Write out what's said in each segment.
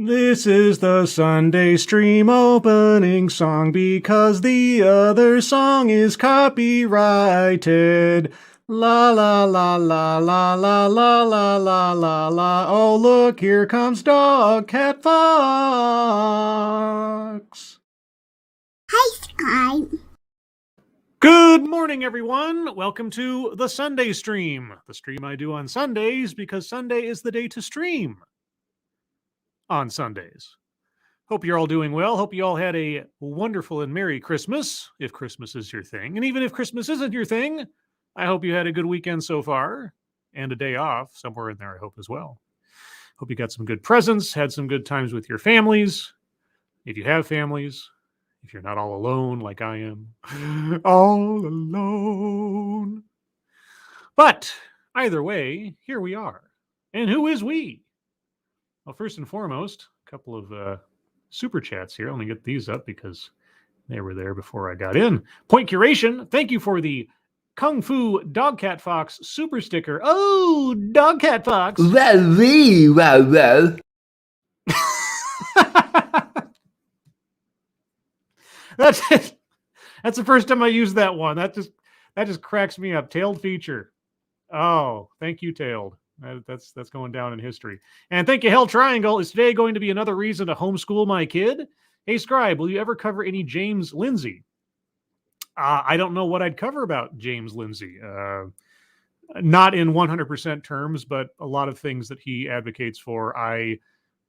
This is the Sunday stream opening song because the other song is copyrighted. La la la la la la la la la la la. Oh, look, here comes Dog Cat Fox. Hi, Sky. Good morning, everyone. Welcome to the Sunday stream. The stream I do on Sundays because Sunday is the day to stream on Sundays. Hope you're all doing well. Hope you all had a wonderful and Merry Christmas, if Christmas is your thing. And even if Christmas isn't your thing, I hope you had a good weekend so far and a day off somewhere in there, I hope as well. Hope you got some good presents, had some good times with your families. If you have families, if you're not all alone like I am, all alone. But either way, here we are. And who is we? Well, first and foremost, a couple of super chats here. Let me get these up because they were there before I got in. Point Curation, thank you for the Kung Fu Dog Cat Fox super sticker. Oh, Dog Cat Fox. Well. That's it. That's the first time I used that one. That just cracks me up. Tailed feature. Oh, thank you, Tailed. That's going down in history. And thank you, Hell Triangle. Is today going to be another reason to homeschool my kid? Hey, Scribe, will you ever cover any James Lindsay? I don't know what I'd cover about James Lindsay. Not in 100% terms, but a lot of things that he advocates for, I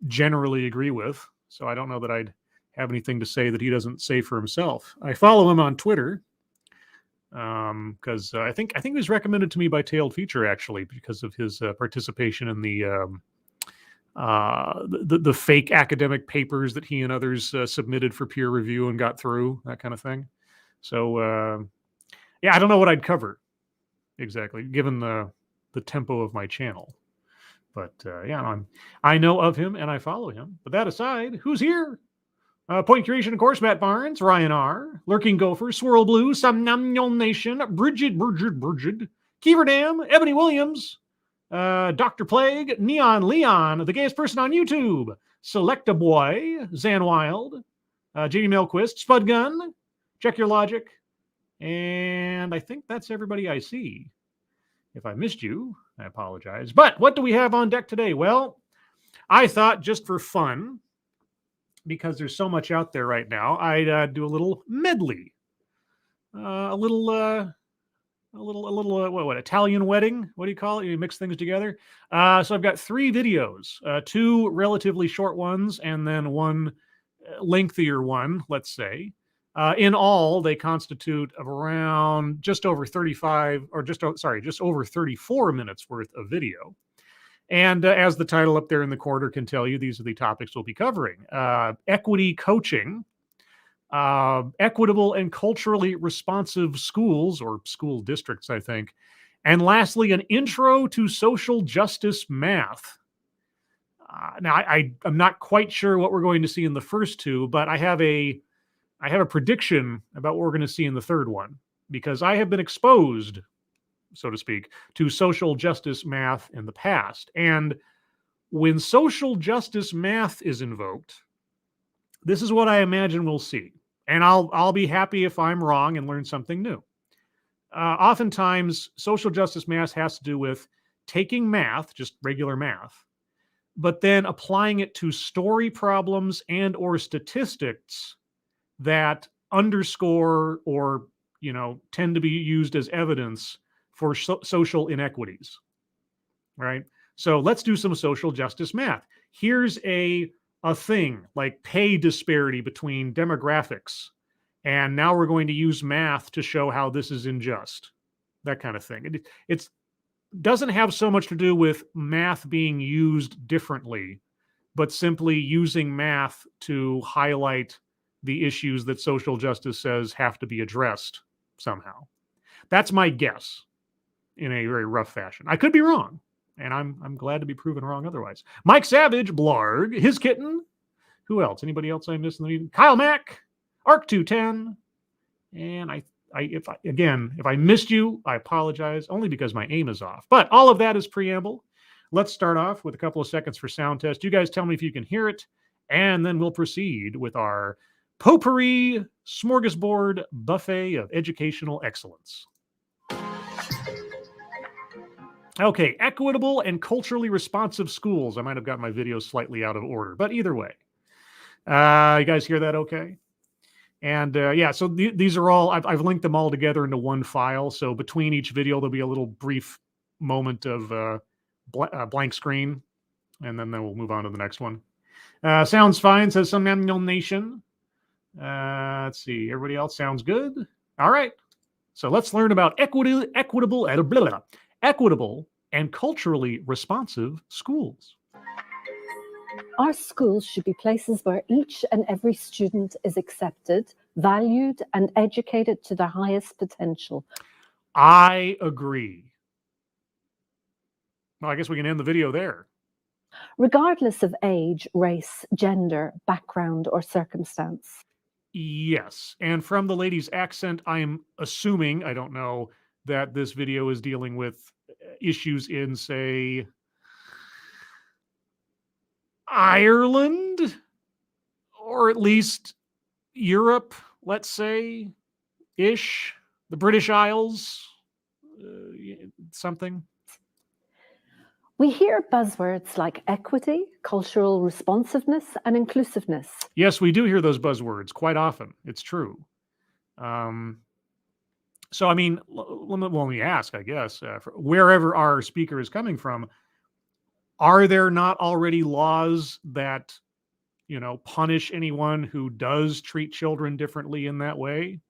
generally agree with. So I don't know that I'd have anything to say that he doesn't say for himself. I follow him on Twitter. Because I think it was recommended to me by Tailed Feature actually because of his participation in the fake academic papers that he and others submitted for peer review and got through, that kind of thing. So yeah, I don't know what I'd cover exactly given the tempo of my channel, but yeah, I know of him and I follow him. But that aside, who's here? Point Curation, of course, Matt Barnes, Ryan R., Lurking Gopher, Swirl Blue, Somnamnul Nation, Bridget, Kiever Dam, Ebony Williams, Dr. Plague, Neon Leon, the gayest person on YouTube, Selecta Boy, Zan Wild, JD Melquist, Spud Gun, Check Your Logic, and I think that's everybody I see. If I missed you, I apologize. But what do we have on deck today? Well, I thought just for fun, because there's so much out there right now, I'd do a little medley, a little what Italian wedding? What do you call it? You mix things together. So I've got 3 videos, 2 relatively short ones, and then one lengthier one. Let's say, in all, they constitute of around just over 34 minutes worth of video. And as the title up there in the corner can tell you, these are the topics we'll be covering. Equity coaching, equitable and culturally responsive schools or school districts, I think. And lastly, an intro to social justice math. Now, I'm not quite sure what we're going to see in the first 2, but I have a prediction about what we're going to see in the third one, because I have been exposed, so to speak, to social justice math in the past. And when social justice math is invoked, this is what I imagine we'll see. And I'll be happy if I'm wrong and learn something new. Oftentimes, social justice math has to do with taking math, just regular math, but then applying it to story problems and or statistics that underscore or, tend to be used as evidence for social inequities, right? So let's do some social justice math. Here's a thing like pay disparity between demographics. And now we're going to use math to show how this is unjust, that kind of thing. It doesn't have so much to do with math being used differently, but simply using math to highlight the issues that social justice says have to be addressed somehow. That's my guess in a very rough fashion. I could be wrong, and I'm glad to be proven wrong otherwise. Mike Savage, Blarg, His Kitten. Who else? Anybody else I missed in the meeting? Kyle Mack, Arc 210. And if I missed you, I apologize, only because my aim is off. But all of that is preamble. Let's start off with a couple of seconds for sound test. You guys tell me if you can hear it. And then we'll proceed with our potpourri smorgasbord buffet of educational excellence. Okay, equitable and culturally responsive schools. I might have got my video slightly out of order, but either way. You guys hear that okay? And yeah, so these are all, I've linked them all together into one file. So between each video, there'll be a little brief moment of blank screen, and then we'll move on to the next one. Sounds fine, says some nation. Let's see, everybody else sounds good. All right, so let's learn about equitable and culturally responsive schools. Our schools should be places where each and every student is accepted, valued, and educated to their highest potential. I agree. Well, I guess we can end the video there. Regardless of age, race, gender, background, or circumstance. Yes. And from the lady's accent, I'm assuming, I don't know, that this video is dealing with issues in, say, Ireland, or at least Europe, let's say, ish, the British Isles, something. We hear buzzwords like equity, cultural responsiveness, and inclusiveness. Yes, we do hear those buzzwords quite often. It's true. So, I mean, let me ask, I guess, wherever our speaker is coming from, are there not already laws that, punish anyone who does treat children differently in that way?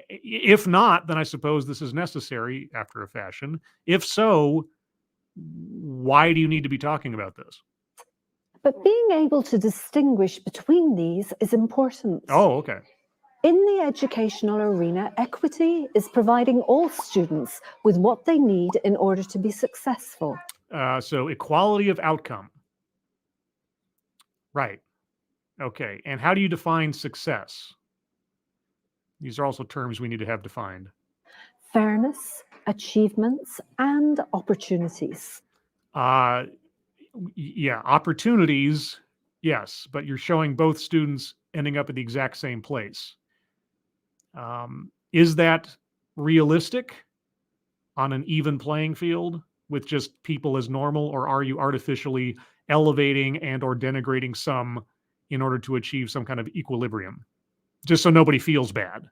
If not, then I suppose this is necessary after a fashion. If so, why do you need to be talking about this? But being able to distinguish between these is important. Oh, okay. In the educational arena, equity is providing all students with what they need in order to be successful. So equality of outcome. Right. Okay. And how do you define success? These are also terms we need to have defined. Fairness, achievements, and opportunities. Yeah, opportunities, yes, but you're showing both students ending up at the exact same place. Is that realistic on an even playing field with just people as normal, or are you artificially elevating and or denigrating some in order to achieve some kind of equilibrium, just so nobody feels bad,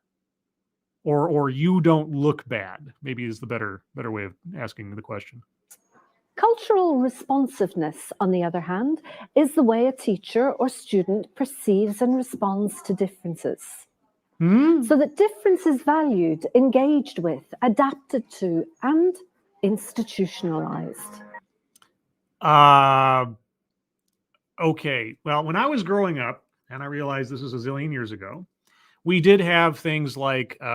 or you don't look bad? Maybe is the better way of asking the question. Cultural responsiveness, on the other hand, is the way a teacher or student perceives and responds to differences. So that difference is valued, engaged with, adapted to, and institutionalized. Okay. Well, when I was growing up, and I realized this is a zillion years ago, we did have things like, what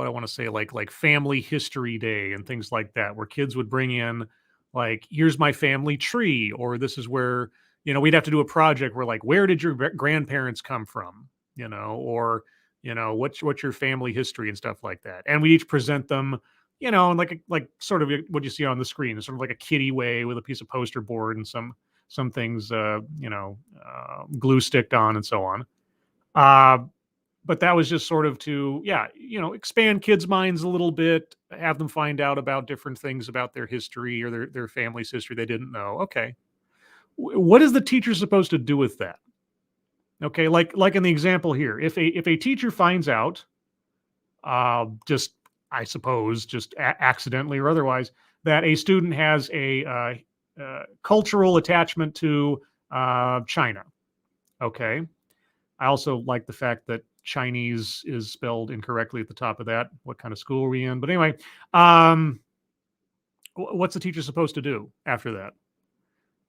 I want to say, like Family History Day and things like that, where kids would bring in, like, here's my family tree, or this is where, we'd have to do a project where, like, where did your grandparents come from, or, what's your family history and stuff like that. And we each present them, in like sort of what you see on the screen, sort of like a kiddie way with a piece of poster board and some things, glue sticked on and so on. But that was just sort of to, expand kids' minds a little bit, have them find out about different things about their history or their family's history they didn't know. Okay. What is the teacher supposed to do with that? Okay, like in the example here, if a teacher finds out, just, I suppose, just accidentally or otherwise, that a student has a cultural attachment to China. Okay. I also like the fact that Chinese is spelled incorrectly at the top of that. What kind of school are we in? But anyway, what's the teacher supposed to do after that?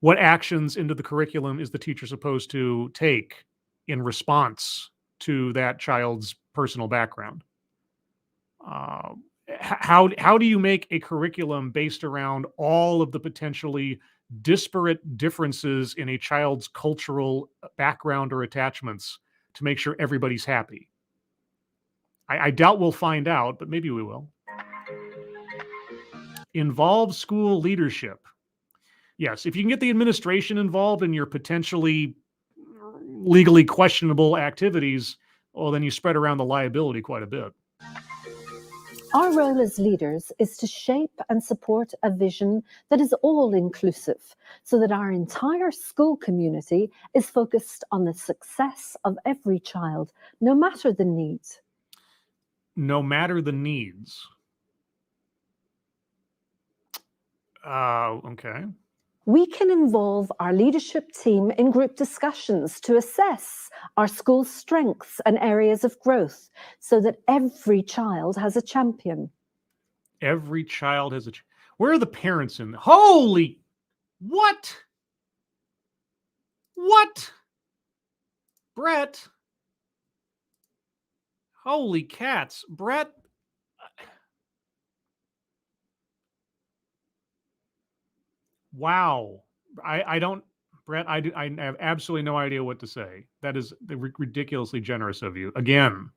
What actions into the curriculum is the teacher supposed to take in response to that child's personal background? How do you make a curriculum based around all of the potentially disparate differences in a child's cultural background or attachments to make sure everybody's happy? I doubt we'll find out, but maybe we will. Involve school leadership. Yes, if you can get the administration involved in your potentially legally questionable activities, well, then you spread around the liability quite a bit. Our role as leaders is to shape and support a vision that is all-inclusive, so that our entire school community is focused on the success of every child, no matter the needs. No matter the needs. Okay. We can involve our leadership team in group discussions to assess our school's strengths and areas of growth, so that every child has a champion. Every child has a... Where are the parents in? Holy... What? What? Brett? Holy cats. Brett? Wow. I don't... Brett, I have absolutely no idea what to say. That is ridiculously generous of you. Again,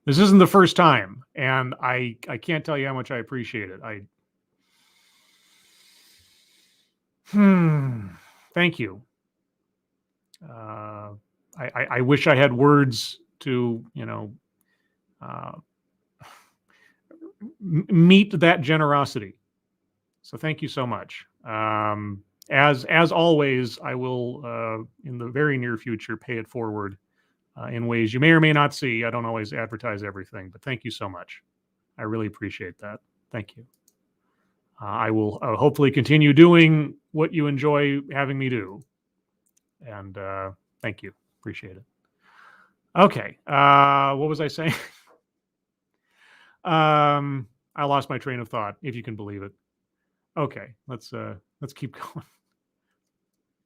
this isn't the first time, and I can't tell you how much I appreciate it. Thank you. I wish I had words to, meet that generosity. So thank you so much. As always, I will, in the very near future, pay it forward in ways you may or may not see. I don't always advertise everything, but thank you so much. I really appreciate that. Thank you. I will hopefully continue doing what you enjoy having me do. And thank you. Appreciate it. Okay. What was I saying? I lost my train of thought, if you can believe it. Okay, let's keep going.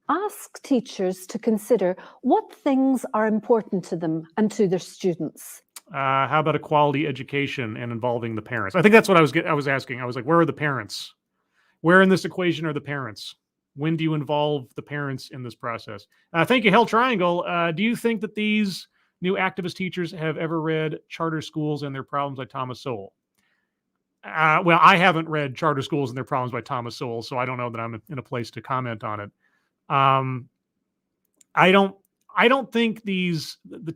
Ask teachers to consider what things are important to them and to their students. How about a quality education and involving the parents? I think that's what I was asking. I was like, where are the parents? Where in this equation are the parents? When do you involve the parents in this process? Thank you, Hell Triangle. Do you think that these new activist teachers have ever read Charter Schools and Their Problems by Thomas Sowell? Well, I haven't read Charter Schools and Their Problems by Thomas Sowell, so I don't know that I'm in a place to comment on it. I don't think the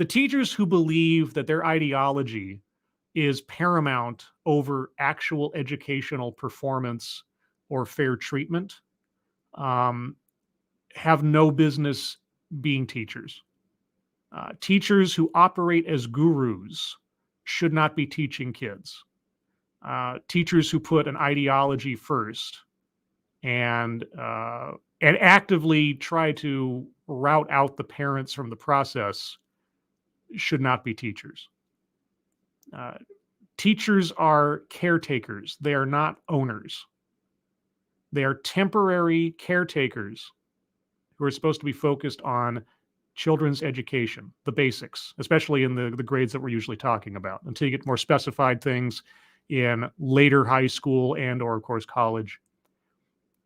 teachers who believe that their ideology is paramount over actual educational performance or fair treatment have no business being teachers. Teachers who operate as gurus should not be teaching kids. Teachers who put an ideology first and actively try to route out the parents from the process should not be teachers. Teachers are caretakers. They are not owners. They are temporary caretakers who are supposed to be focused on children's education, the basics, especially in the grades that we're usually talking about, until you get more specified things in later high school and or, of course, college.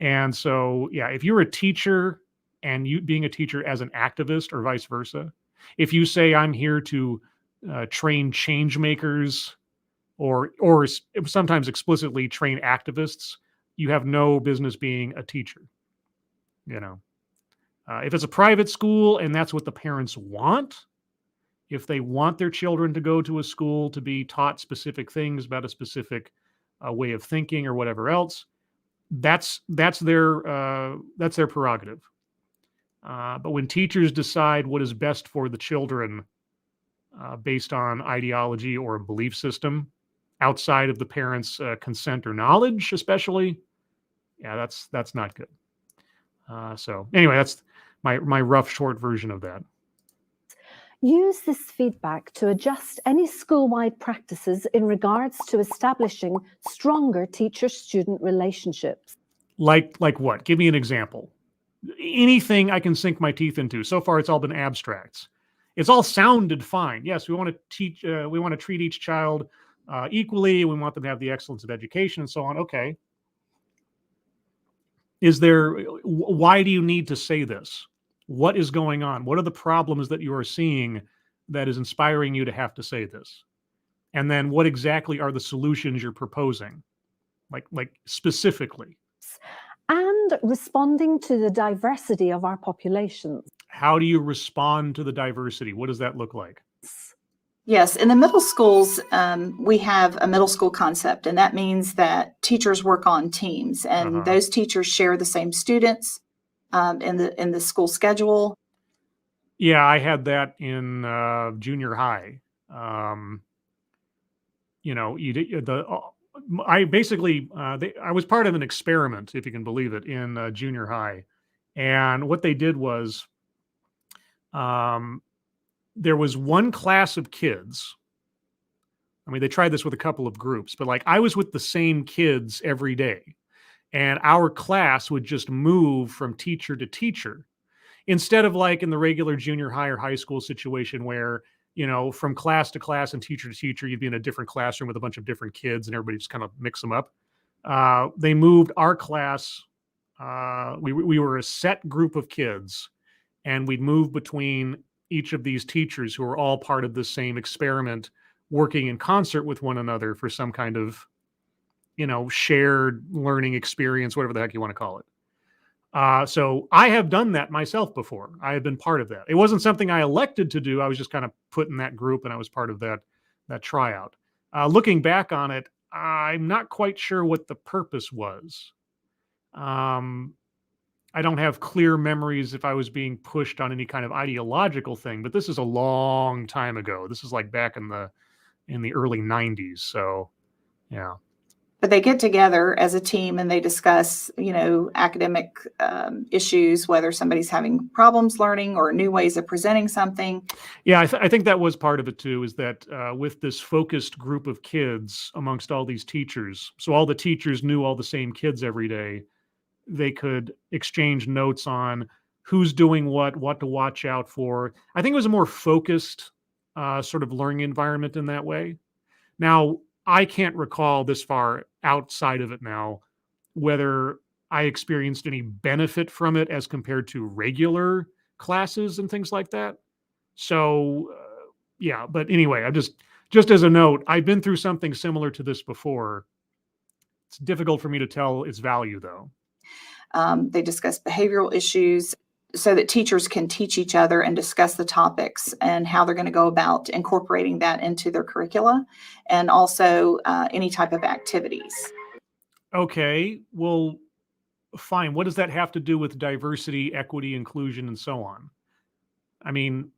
And so, yeah, if you're a teacher and you being a teacher as an activist or vice versa, if you say I'm here to train change makers or sometimes explicitly train activists, you have no business being a teacher. If it's a private school and that's what the parents want, if they want their children to go to a school to be taught specific things about a specific way of thinking or whatever else, that's their prerogative. But when teachers decide what is best for the children based on ideology or a belief system outside of the parents' consent or knowledge, especially, yeah, that's not good. So anyway, that's my rough, short version of that. Use this feedback to adjust any school-wide practices in regards to establishing stronger teacher-student relationships. Like what? Give me an example. Anything I can sink my teeth into. So far, it's all been abstracts. It's all sounded fine. Yes, we want to teach. We want to treat each child equally. We want them to have the excellence of education and so on. Okay. Why do you need to say this? What is going on? What are the problems that you are seeing that is inspiring you to have to say this? And then what exactly are the solutions you're proposing? Like specifically? and responding to the diversity of our populations. How do you respond to the diversity? What does that look like? Yes, in the middle schools, we have a middle school concept, and that means that teachers work on teams, and those teachers share the same students in the school schedule. Yeah, I had that in junior high. I basically I was part of an experiment, if you can believe it, in junior high, and what they did was there was one class of kids. I mean, they tried this with a couple of groups, but like I was with the same kids every day, and our class would just move from teacher to teacher instead of like in the regular junior high or high school situation where, from class to class and teacher to teacher, you'd be in a different classroom with a bunch of different kids and everybody just kind of mix them up. They moved our class. We were a set group of kids, and we'd move between each of these teachers who were all part of the same experiment, working in concert with one another for some kind of, shared learning experience, whatever the heck you want to call it. So I have done that myself before. I have been part of that. It wasn't something I elected to do. I was just kind of put in that group, and I was part of that tryout. Looking back on it, I'm not quite sure what the purpose was. I don't have clear memories if I was being pushed on any kind of ideological thing, but this is a long time ago. This is like back in the early 90s. So, yeah. But they get together as a team and they discuss, academic issues, whether somebody's having problems learning or new ways of presenting something. Yeah, I think that was part of it too, is that with this focused group of kids amongst all these teachers, so all the teachers knew all the same kids every day, they could exchange notes on who's doing what to watch out for. I think it was a more focused sort of learning environment in that way. Now, I can't recall this far outside of it now whether I experienced any benefit from it as compared to regular classes and things like that. So, yeah, but anyway, I'm just as a note, I've been through something similar to this before. It's difficult for me to tell its value, though. They discuss behavioral issues so that teachers can teach each other and discuss the topics and how they're going to go about incorporating that into their curricula, and also any type of activities. Okay, well, fine. What does that have to do with diversity, equity, inclusion, and so on? I mean,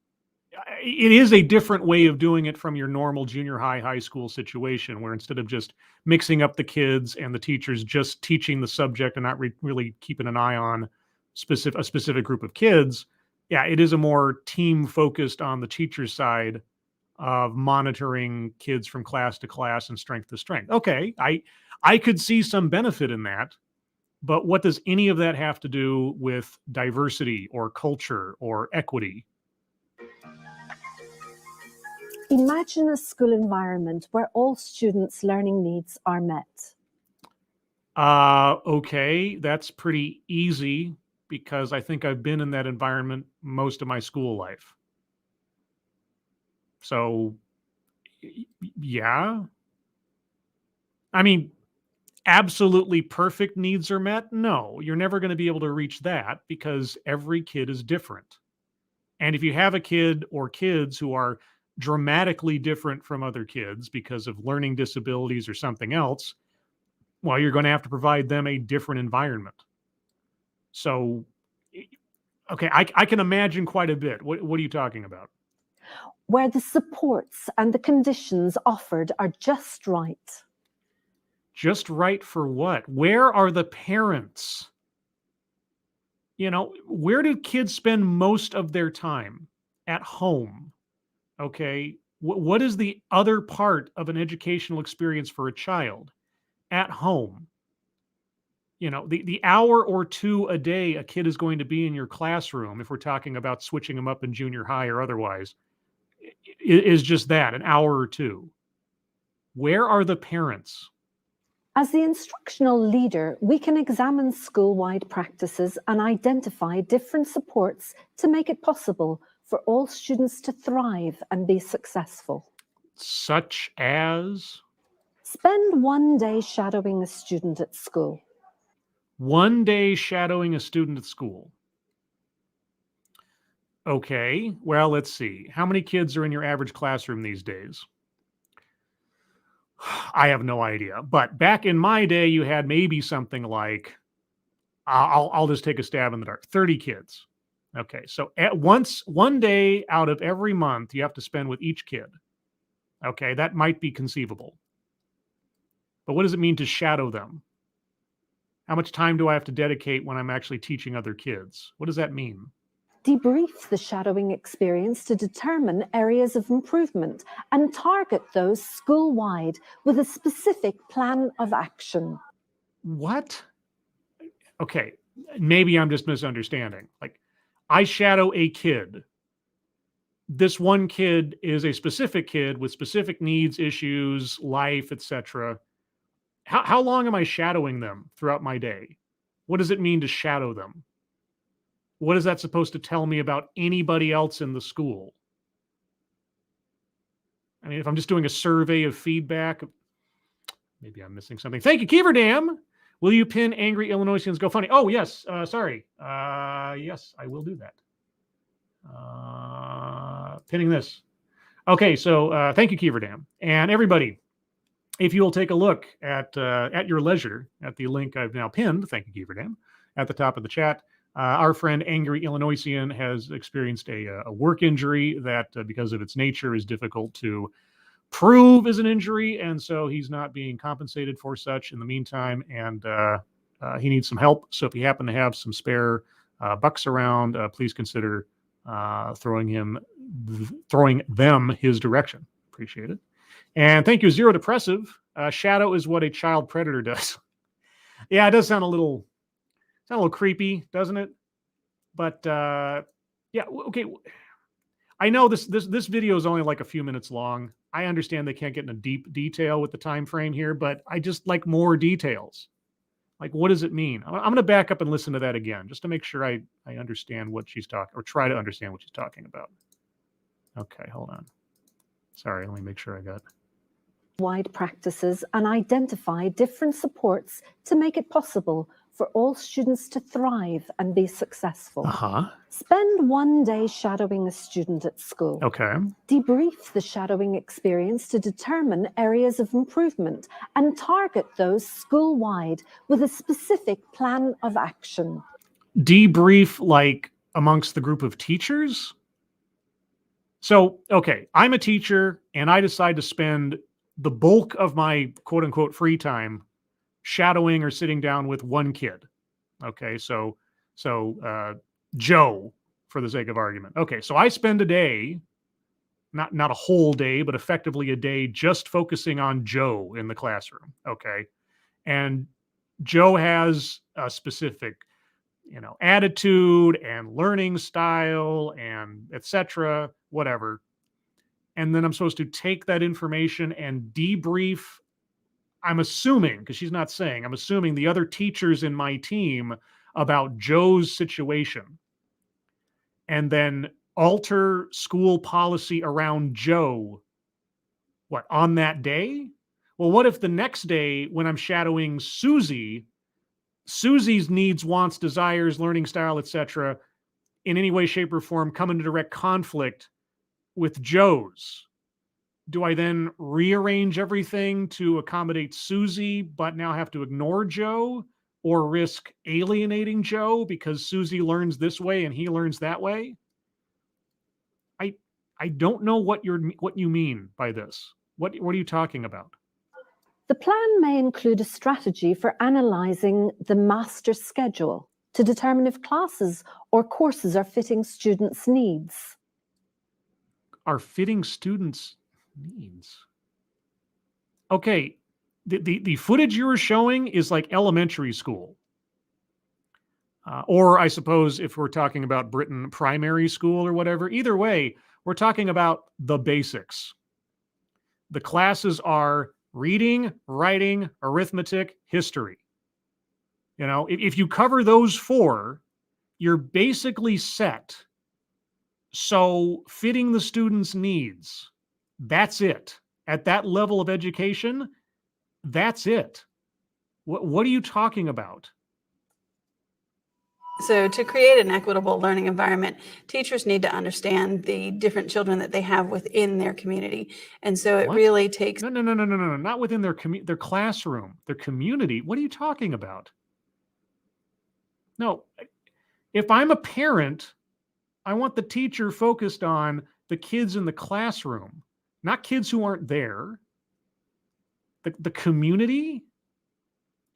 it is a different way of doing it from your normal junior high school situation, where instead of just mixing up the kids and the teachers just teaching the subject and not really keeping an eye on a specific group of kids, yeah, it is a more team focused on the teacher's side of monitoring kids from class to class and strength to strength. Okay, I could see some benefit in that, but what does any of that have to do with diversity or culture or equity? Imagine a school environment where all students' learning needs are met. Okay, that's pretty easy because I think I've been in that environment most of my school life. So, yeah. I mean, absolutely perfect needs are met? No, you're never going to be able to reach that because every kid is different. And if you have a kid or kids who are dramatically different from other kids because of learning disabilities or something else, well, you're going to have to provide them a different environment. So, okay, I can imagine quite a bit. What are you talking about? Where the supports and the conditions offered are just right. Just right for what? Where are the parents? Where do kids spend most of their time? At home. Okay. What is the other part of an educational experience for a child? At home. The hour or two a day a kid is going to be in your classroom, if we're talking about switching them up in junior high or otherwise, is just that, an hour or two. Where are the parents? As the instructional leader, we can examine school-wide practices and identify different supports to make it possible for all students to thrive and be successful. Such as? Spend one day shadowing a student at school. 1 day shadowing a student at school. Okay, well, let's see. How many kids are in your average classroom these days? I have no idea. But back in my day, you had maybe something like, I'll just take a stab in the dark, 30 kids. Okay, so at once, 1 day out of every month, you have to spend with each kid. Okay, that might be conceivable. But what does it mean to shadow them? How much time do I have to dedicate when I'm actually teaching other kids? What does that mean? Debrief the shadowing experience to determine areas of improvement and target those school-wide with a specific plan of action. What? Okay, maybe I'm just misunderstanding. Like, I shadow a kid. This one kid is a specific kid with specific needs, issues, life, etc. How long am I shadowing them throughout my day? What does it mean to shadow them? What is that supposed to tell me about anybody else in the school? I mean, if I'm just doing a survey of feedback, maybe I'm missing something. Thank you, Keeverdam. Will you pin Angry Illinoisans Go Funny? Oh, yes. Sorry. Yes, I will do that. Pinning this. Okay, so thank you, Keeverdam. And everybody, if you will take a look at your leisure at the link I've now pinned, thank you, Keeverdam, at the top of the chat. Our friend Angry Illinoisian has experienced a work injury that, because of its nature, is difficult to prove is an injury, and so he's not being compensated for such in the meantime, and he needs some help. So if you happen to have some spare bucks around, please consider throwing them his direction. Appreciate it. And thank you, Zero Depressive. Shadow is what a child predator does. Yeah, it does sound a little creepy, doesn't it? But yeah, okay. I know this video is only like a few minutes long. I understand they can't get into deep detail with the time frame here, but I just like more details. Like, what does it mean? I'm going to back up and listen to that again, just to make sure I understand what she's talking, or try to understand what she's talking about. Okay, hold on. Sorry, let me make sure I got Wide practices and identify different supports to make it possible for all students to thrive and be successful. Spend 1 day shadowing a student at school. Okay. Debrief the shadowing experience to determine areas of improvement and target those school-wide with a specific plan of action. Debrief, like amongst the group of teachers? So, okay, I'm a teacher and I decide to spend the bulk of my quote unquote free time shadowing or sitting down with one kid. Okay, so Joe, for the sake of argument. Okay, so I spend a day, not a whole day, but effectively a day just focusing on Joe in the classroom. Okay, and Joe has a specific, attitude and learning style and etc. Whatever. And then I'm supposed to take that information and debrief. I'm assuming, because she's not saying, I'm assuming the other teachers in my team about Joe's situation, and then alter school policy around Joe, on that day? Well, what if the next day when I'm shadowing Susie's needs, wants, desires, learning style, etc., in any way, shape, or form come into direct conflict with Joe's? Do I then rearrange everything to accommodate Susie, but now have to ignore Joe, or risk alienating Joe because Susie learns this way and he learns that way? I don't know what you mean by this. What are you talking about? The plan may include a strategy for analyzing the master schedule to determine if classes or courses are fitting students' needs. Are fitting students' needs? Okay, the footage you were showing is like elementary school. Or I suppose if we're talking about Britain, primary school or whatever. Either way, we're talking about the basics. The classes are reading, writing, arithmetic, history. If you cover those four, you're basically set. So fitting the students' needs, that's it. At that level of education, that's it. What are you talking about? So to create an equitable learning environment, teachers need to understand the different children that they have within their community. And so it What? really takes... No, not within their their classroom, their community. What are you talking about? No, if I'm a parent, I want the teacher focused on the kids in the classroom, not kids who aren't there. The community?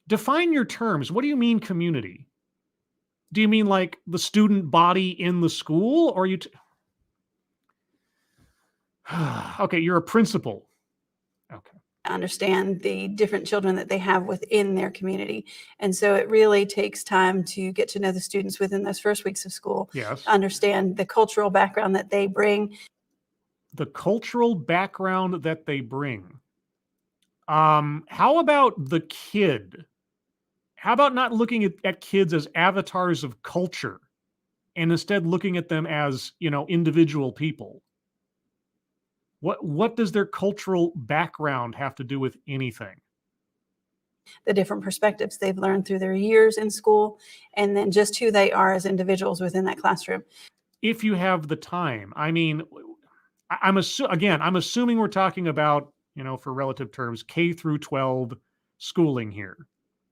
Define your terms. What do you mean community? Do you mean like the student body in the school, or you? Okay, you're a principal. Okay. Understand the different children that they have within their community. And so it really takes time to get to know the students within those first weeks of school. Yes. Understand the cultural background that they bring. The cultural background that they bring. How about the kid? How about not looking at kids as avatars of culture and instead looking at them as, individual people? What does their cultural background have to do with anything? The different perspectives they've learned through their years in school, and then just who they are as individuals within that classroom. If you have the time. I mean, I'm assuming we're talking about, for relative terms, K through 12 schooling here,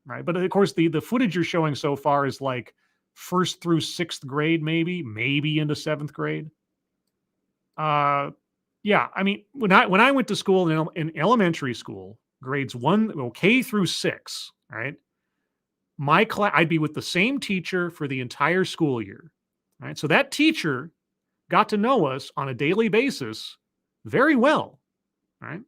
right? But of course, the footage you're showing so far is like first through sixth grade, maybe into seventh grade. Yeah, I mean, when I went to school in elementary school, grades K through 6, right? My class, I'd be with the same teacher for the entire school year, right? So that teacher got to know us on a daily basis very well, right?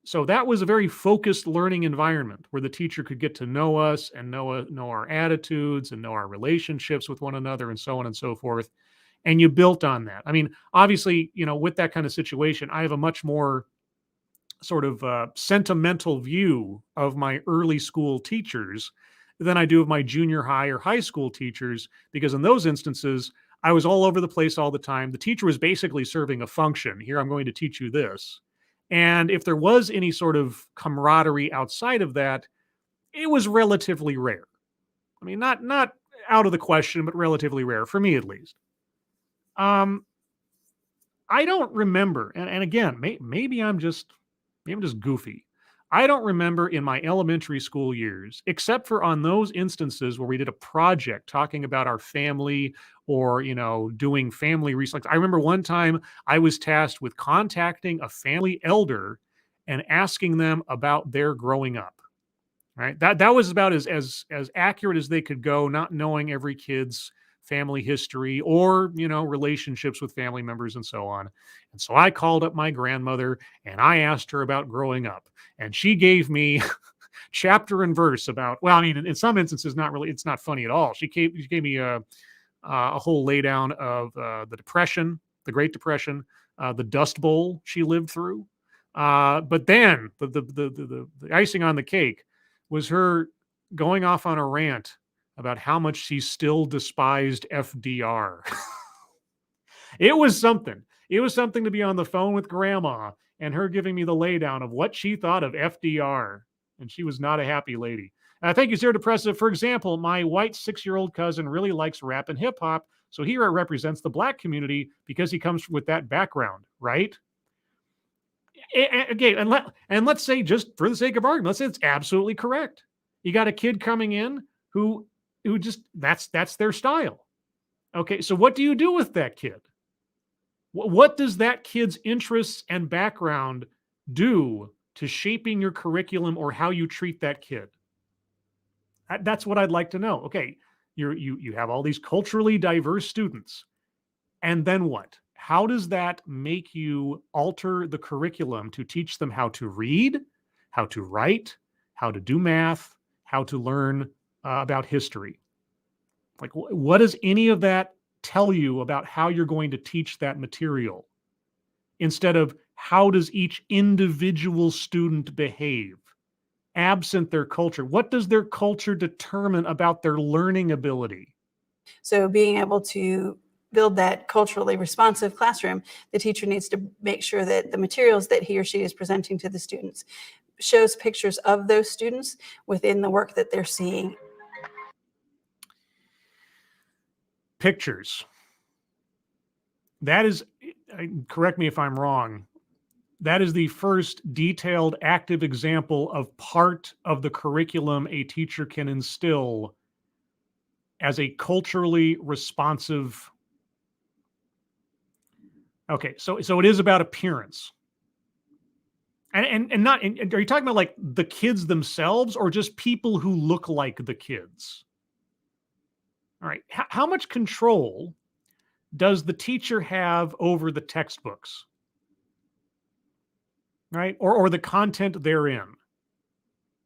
So that was a very focused learning environment where the teacher could get to know us and know our attitudes and know our relationships with one another and so on and so forth. And you built on that. I mean, obviously, with that kind of situation, I have a much more sort of sentimental view of my early school teachers than I do of my junior high or high school teachers, because in those instances, I was all over the place all the time. The teacher was basically serving a function. Here, I'm going to teach you this. And if there was any sort of camaraderie outside of that, it was relatively rare. I mean, not out of the question, but relatively rare, for me at least. I don't remember, and again, maybe I'm just goofy. I don't remember in my elementary school years, except for on those instances where we did a project talking about our family or, doing family research. I remember one time I was tasked with contacting a family elder and asking them about their growing up. Right? That was about as accurate as they could go, not knowing every kid's family history or, relationships with family members and so on. And so I called up my grandmother and I asked her about growing up. And she gave me chapter and verse about, well, I mean, in some instances, it's not funny at all. She gave me a whole laydown of the Depression, the Great Depression, the Dust Bowl she lived through. But then the icing on the cake was her going off on a rant about how much she still despised FDR. It was something. It was something to be on the phone with grandma and her giving me the laydown of what she thought of FDR. And she was not a happy lady. Thank you, Sarah Depressive. For example, my white 6-year-old cousin really likes rap and hip hop. So he represents the Black community because he comes with that background, right? Again, and let's say, just for the sake of argument, let's say it's absolutely correct. You got a kid coming in who just that's their style. Okay, so what do you do with that kid? What does that kid's interests and background do to shaping your curriculum or how you treat that kid? That's what I'd like to know. Okay, you have all these culturally diverse students, and then what? How does that make you alter the curriculum to teach them how to read, how to write, how to do math, how to learn about history? Like, what does any of that tell you about how you're going to teach that material? Instead of how does each individual student behave, absent their culture? What does their culture determine about their learning ability? So being able to build that culturally responsive classroom, the teacher needs to make sure that the materials that he or she is presenting to the students shows pictures of those students within the work that they're seeing. pictures. That is, correct me if I'm wrong, that is the first detailed active example of part of the curriculum a teacher can instill as a culturally responsive. Okay, so it is about appearance. And are you talking about like the kids themselves or just people who look like the kids? All right. How much control does the teacher have over the textbooks? Right? Or the content therein?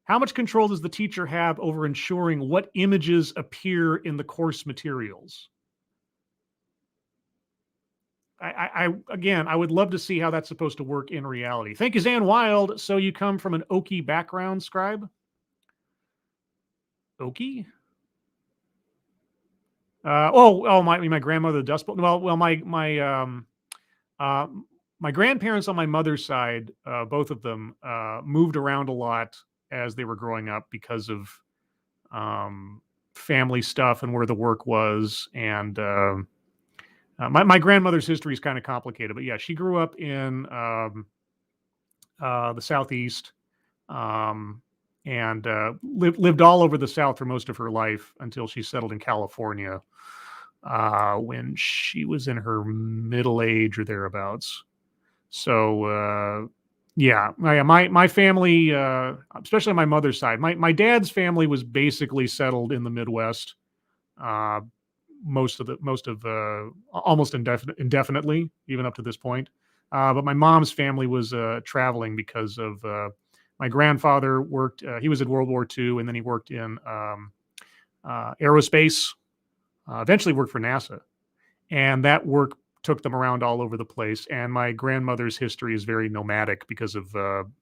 How much control does the teacher have over ensuring what images appear in the course materials? Again, I would love to see how that's supposed to work in reality. Thank you, Zan Wild. So you come from an Okie background, Scribe? Okie? My grandmother, the Dust Bowl. Well, my grandparents on my mother's side, both of them, moved around a lot as they were growing up because of family stuff and where the work was. And my grandmother's history is kind of complicated, but yeah, she grew up in the Southeast and lived all over the South for most of her life until she settled in California when she was in her middle age or thereabouts. So my family, especially my mother's side, my dad's family was basically settled in the Midwest. Almost indefinitely, even up to this point. But my mom's family was traveling because of my grandfather worked. He was in World War II, and then he worked in aerospace. Eventually, worked for NASA, and that work took them around all over the place. And my grandmother's history is very nomadic because of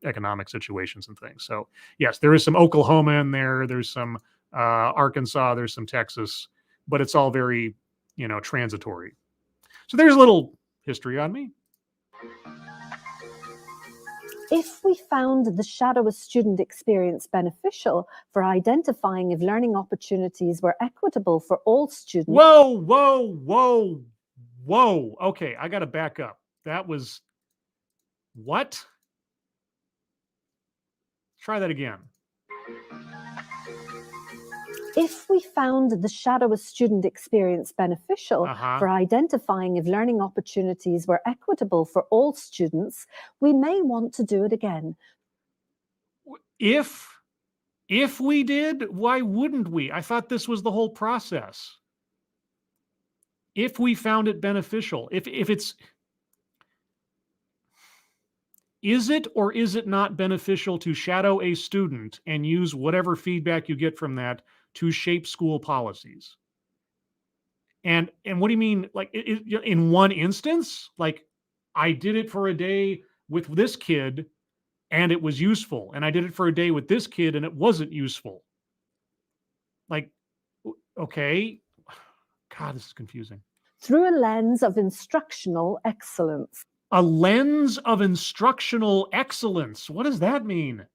economic situations and things. So yes, there is some Oklahoma in there. There's some Arkansas. There's some Texas. But it's all very, transitory. So there's a little history on me. If we found the shadow a student experience beneficial for identifying if learning opportunities were equitable for all students. Whoa. Okay, I got to back up. That was what? Try that again. If we found the shadow a student experience beneficial for identifying if learning opportunities were equitable for all students, we may want to do it again. If we did, why wouldn't we? I thought this was the whole process. If we found it beneficial, if it's, is it or is it not beneficial to shadow a student and use whatever feedback you get from that to shape school policies? And what do you mean? Like in one instance, like I did it for a day with this kid and it was useful. And I did it for a day with this kid and it wasn't useful. Like, okay. God, this is confusing. Through a lens of instructional excellence. A lens of instructional excellence. What does that mean?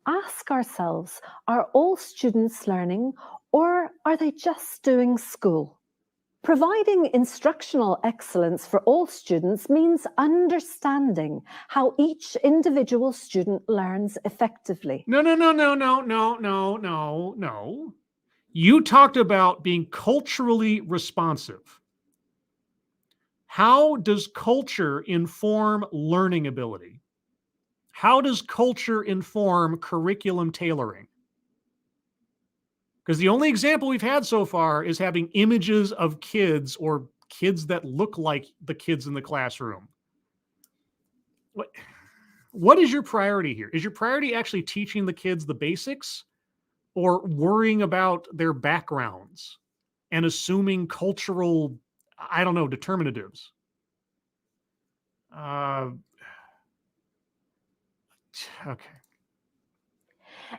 Ask ourselves, are all students learning or are they just doing school? Providing instructional excellence for all students means understanding how each individual student learns effectively. No. You talked about being culturally responsive. How does culture inform learning ability? How does culture inform curriculum tailoring? Because the only example we've had so far is having images of kids or kids that look like the kids in the classroom. What is your priority here? Is your priority actually teaching the kids the basics or worrying about their backgrounds and assuming cultural, determinatives? Okay.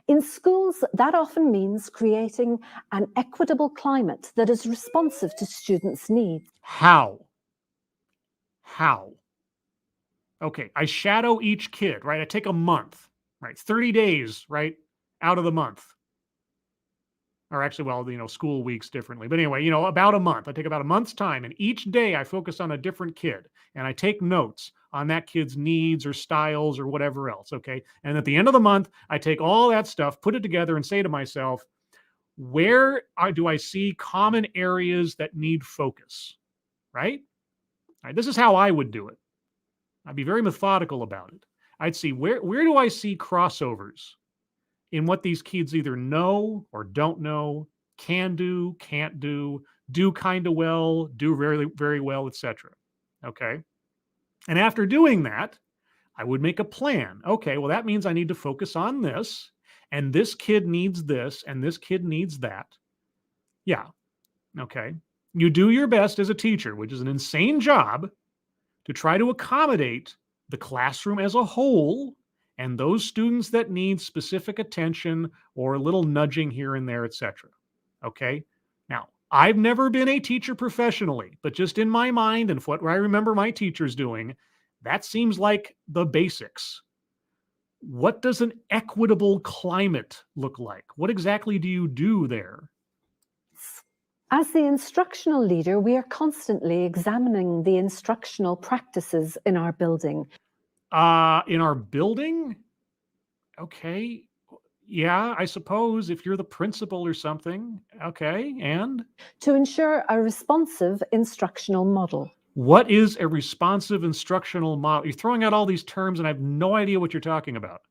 In schools, that often means creating an equitable climate that is responsive to students' needs. How? Okay, I shadow each kid, right? I take a month, right? 30 days, right? Out of the month. or actually, well, school weeks differently. But anyway, about a month. I take about a month's time, and each day I focus on a different kid, and I take notes on that kid's needs or styles or whatever else. Okay. And at the end of the month, I take all that stuff, put it together, and say to myself, where do I see common areas that need focus? Right? All right. This is how I would do it. I'd be very methodical about it. I'd see where do I see crossovers in what these kids either know or don't know, can do, can't do kind of well, do very, very well, etc. Okay. And after doing that, I would make a plan. Okay, well, that means I need to focus on this, and this kid needs this, and this kid needs that. Yeah. Okay. You do your best as a teacher, which is an insane job, to try to accommodate the classroom as a whole and those students that need specific attention or a little nudging here and there, etc. Okay. Now, I've never been a teacher professionally, but just in my mind and what I remember my teachers doing, that seems like the basics. What does an equitable climate look like? What exactly do you do there? As the instructional leader, we are constantly examining the instructional practices in our building. In our building? Okay. Yeah, I suppose if you're the principal or something. Okay. And? To ensure a responsive instructional model. What is a responsive instructional model? You're throwing out all these terms and I have no idea what you're talking about.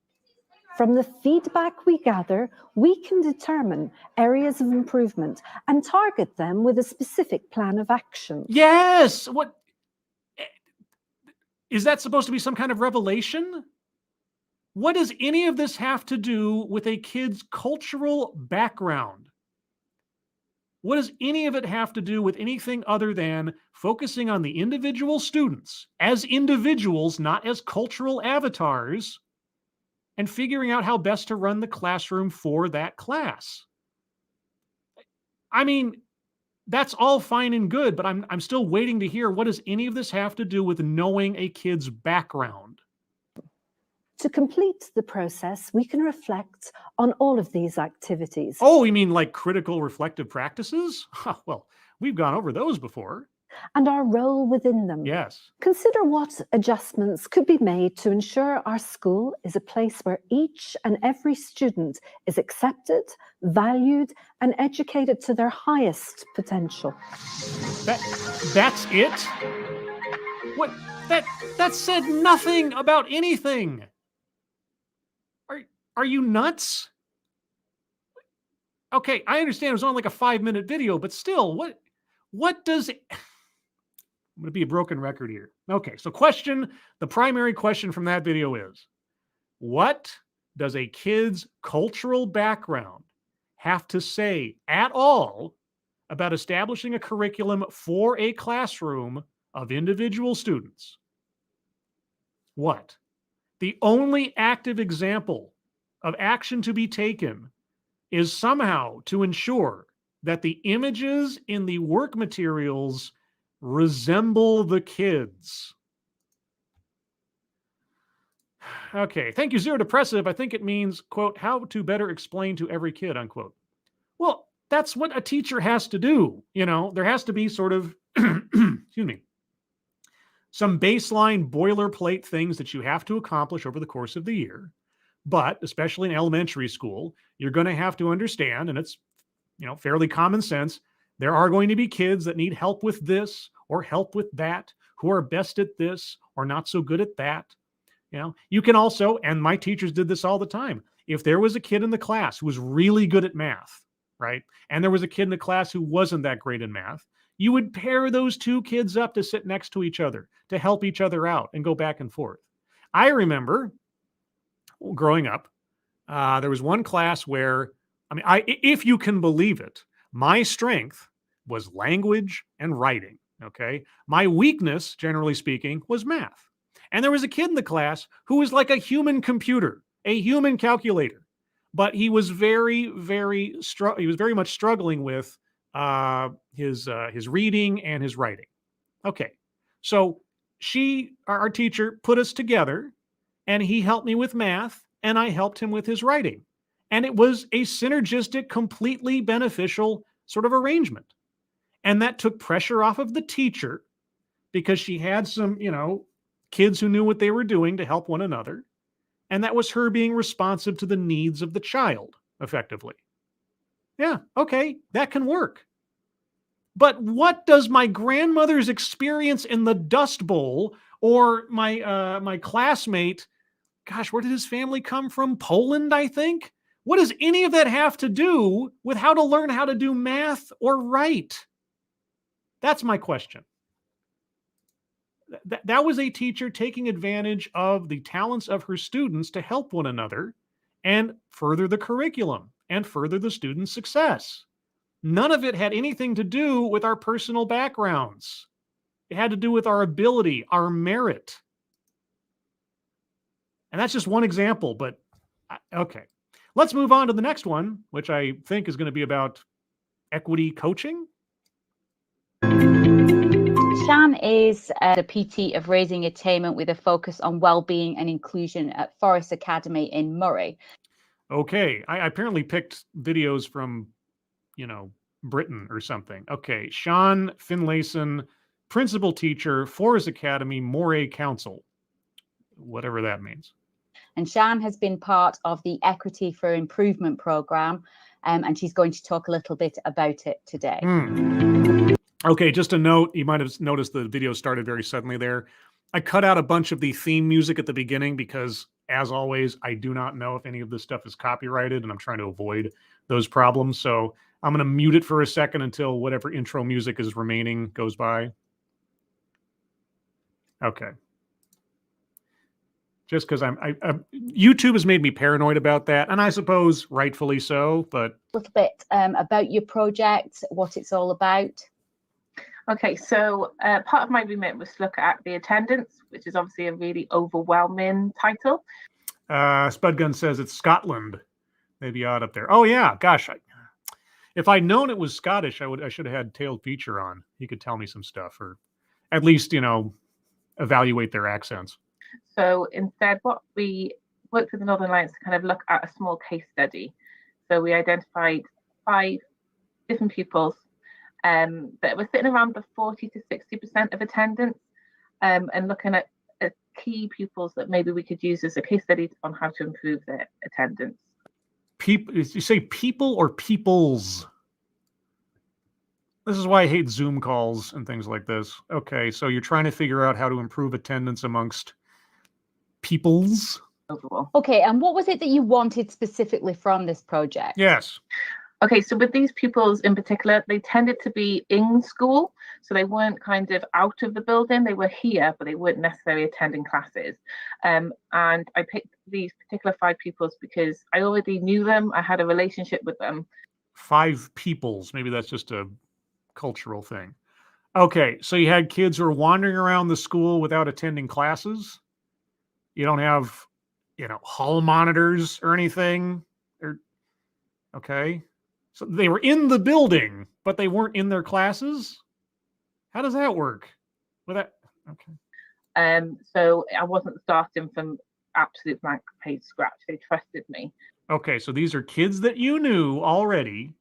From the feedback we gather, we can determine areas of improvement and target them with a specific plan of action. Yes! What? Is that supposed to be some kind of revelation? What does any of this have to do with a kid's cultural background? What does any of it have to do with anything other than focusing on the individual students as individuals, not as cultural avatars, and figuring out how best to run the classroom for that class? I mean, that's all fine and good, but I'm still waiting to hear, what does any of this have to do with knowing a kid's background? To complete the process, we can reflect on all of these activities. Oh, you mean like critical reflective practices? Well, we've gone over those before. And our role within them. Yes. Consider what adjustments could be made to ensure our school is a place where each and every student is accepted, valued, and educated to their highest potential. That's it? What? That said nothing about anything. Are you nuts? Okay, I understand it was only like a 5-minute video, but still, what does it... I'm going to be a broken record here. Okay, so the primary question from that video is, what does a kid's cultural background have to say at all about establishing a curriculum for a classroom of individual students? What? The only active example of action to be taken is somehow to ensure that the images in the work materials resemble the kids. Okay, thank you, Zero Depressive. I think it means, quote, how to better explain to every kid, unquote. Well, that's what a teacher has to do. There has to be sort of, excuse me, some baseline boilerplate things that you have to accomplish over the course of the year. But especially in elementary school, you're going to have to understand, and it's, fairly common sense, there are going to be kids that need help with this or help with that, who are best at this or not so good at that. You can also, and my teachers did this all the time, if there was a kid in the class who was really good at math, right, and there was a kid in the class who wasn't that great in math, you would pair those two kids up to sit next to each other, to help each other out and go back and forth. I remember growing up, there was one class where, if you can believe it, my strength was language and writing, okay? My weakness, generally speaking, was math. And there was a kid in the class who was like a human computer, a human calculator, but he was very, very much struggling with his reading and his writing. Okay, so our teacher, put us together, and he helped me with math, and I helped him with his writing. And it was a synergistic, completely beneficial sort of arrangement. And that took pressure off of the teacher because she had some, kids who knew what they were doing to help one another. And that was her being responsive to the needs of the child, effectively. Yeah, okay, that can work. But what does my grandmother's experience in the Dust Bowl or my classmate, gosh, where did his family come from? Poland, I think? What does any of that have to do with how to learn how to do math or write? That's my question. That was a teacher taking advantage of the talents of her students to help one another and further the curriculum and further the students' success. None of it had anything to do with our personal backgrounds. It had to do with our ability, our merit. And that's just one example, but okay. Let's move on to the next one, which I think is going to be about equity coaching. Shan is the PT of Raising Attainment with a focus on well-being and inclusion at Forest Academy in Murray. Okay, I apparently picked videos from, Britain or something. Okay, Sean Finlayson, principal teacher, Forest Academy, Moray Council, whatever that means. And Shan has been part of the Equity for Improvement program, and she's going to talk a little bit about it today. Okay, just a note, you might have noticed the video started very suddenly there. I cut out a bunch of the theme music at the beginning because, as always, I do not know if any of this stuff is copyrighted, and I'm trying to avoid those problems. So I'm going to mute it for a second until whatever intro music is remaining goes by. Okay. Just because YouTube has made me paranoid about that, and I suppose rightfully so, but... A little bit about your project, what it's all about. Okay, so part of my remit was to look at the attendance, which is obviously a really overwhelming title. Spudgun says it's Scotland. Maybe odd up there. Oh yeah, gosh. If I'd known it was Scottish, I should have had Tailed Feature on. He could tell me some stuff, or at least, evaluate their accents. So instead, what we worked with the Northern Alliance to kind of look at a small case study. So we identified 5 different pupils that were sitting around the 40 to 60% of attendance, and looking at key pupils that maybe we could use as a case study on how to improve their attendance. You say people or peoples? This is why I hate Zoom calls and things like this. Okay, so you're trying to figure out how to improve attendance amongst peoples? Overall. Okay, and what was it that you wanted specifically from this project? Yes. Okay, so with these pupils in particular, they tended to be in school, so they weren't kind of out of the building. They were here, but they weren't necessarily attending classes. And I picked these particular 5 pupils because I already knew them. I had a relationship with them. 5 peoples. Maybe that's just a cultural thing. Okay, so you had kids who are wandering around the school without attending classes. You don't have, hall monitors or anything. Okay. So they were in the building, but they weren't in their classes? How does that work? Okay. So I wasn't starting from absolute blank page scratch. They trusted me. Okay, so these are kids that you knew already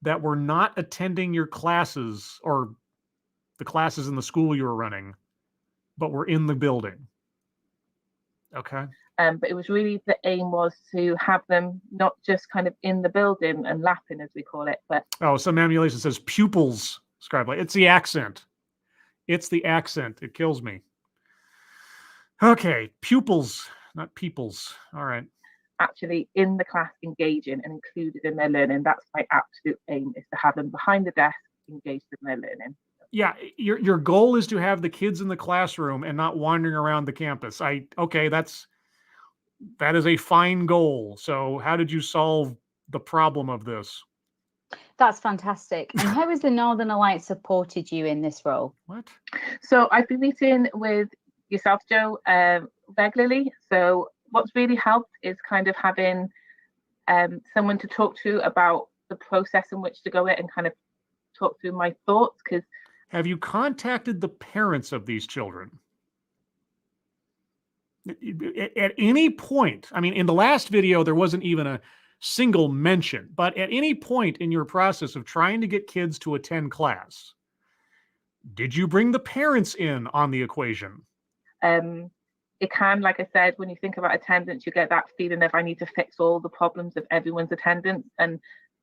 that were not attending your classes or the classes in the school you were running, but were in the building. Okay. But it was really, the aim was to have them not just kind of in the building and lapping, as we call it, but... Oh, some emulation says pupils, Scribe. It's the accent. It's the accent. It kills me. Okay, pupils, not peoples. All right. Actually in the class, engaging and included in their learning. That's my absolute aim, is to have them behind the desk, engaged in their learning. Yeah, your goal is to have the kids in the classroom and not wandering around the campus. That is a fine goal. So how did you solve the problem of this? That's fantastic. And how has the Northern Alliance supported you in this role? What? So I've been meeting with yourself, Joe, regularly. So what's really helped is kind of having someone to talk to about the process in which to go it and kind of talk through my thoughts. Because have you contacted the parents of these children? At any point, I mean, in the last video, there wasn't even single mention, but at any point in your process of trying to get kids to attend class, did you bring the parents in on the equation? It can, like I said, when you think about attendance, you get that feeling of I need to fix all the problems of everyone's attendance, and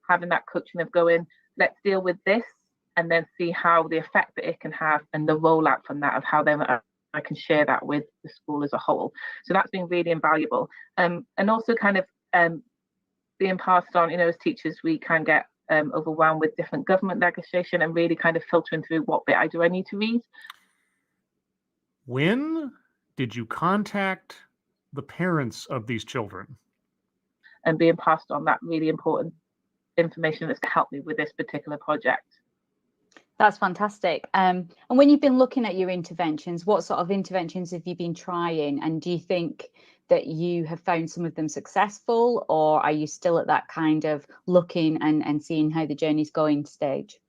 having that coaching of going, let's deal with this and then see how the effect that it can have and the rollout from that of how then I can share that with the school as a whole. So that's been really invaluable. And also kind of being passed on, as teachers, we can get overwhelmed with different government legislation and really kind of filtering through what bit do I need to read. When did you contact the parents of these children? And being passed on that really important information that's helped me with this particular project. That's fantastic. And when you've been looking at your interventions, what sort of interventions have you been trying? And do you think that you have found some of them successful, or are you still at that kind of looking and seeing how the journey's going stage?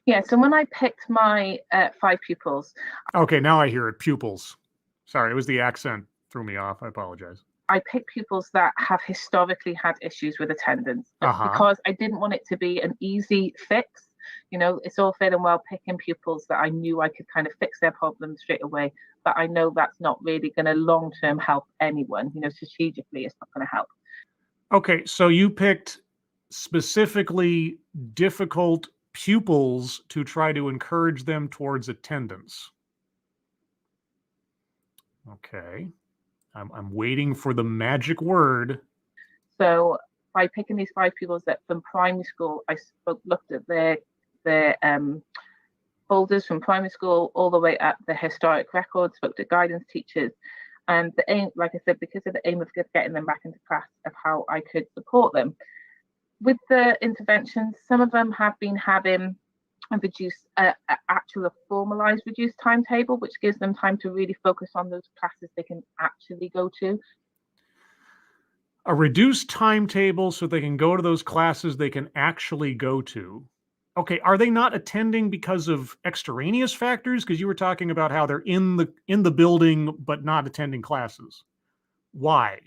Yeah, so when I picked my 5 pupils. Okay, now I hear it, pupils. Sorry, it was the accent threw me off. I apologize. I picked pupils that have historically had issues with attendance because I didn't want it to be an easy fix. It's all fair and well picking pupils that I knew I could kind of fix their problems straight away, but I know that's not really going to long-term help anyone. Strategically, it's not going to help. Okay, so you picked specifically difficult pupils to try to encourage them towards attendance. Okay, I'm waiting for the magic word. So by picking these 5 pupils that from primary school, I looked at their folders from primary school all the way up the historic records, spoke to guidance teachers, and the aim, like I said, because of the aim of getting them back into class, of how I could support them. With the interventions, some of them have been having a formalized reduced timetable, which gives them time to really focus on those classes they can actually go to. A reduced timetable so they can go to those classes they can actually go to. Okay, are they not attending because of extraneous factors? Because you were talking about how they're in the building but not attending classes. Why?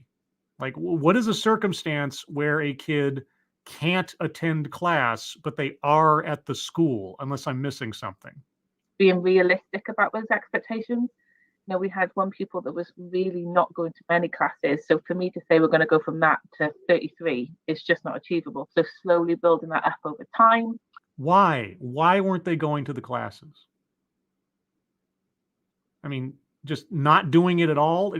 Like, what is a circumstance where a kid can't attend class but they are at the school, unless I'm missing something? Being realistic about those expectations. We had one pupil that was really not going to many classes. So for me to say we're going to go from that to 33 is just not achievable. So slowly building that up over time. Why? Why weren't they going to the classes? I mean, just not doing it at all?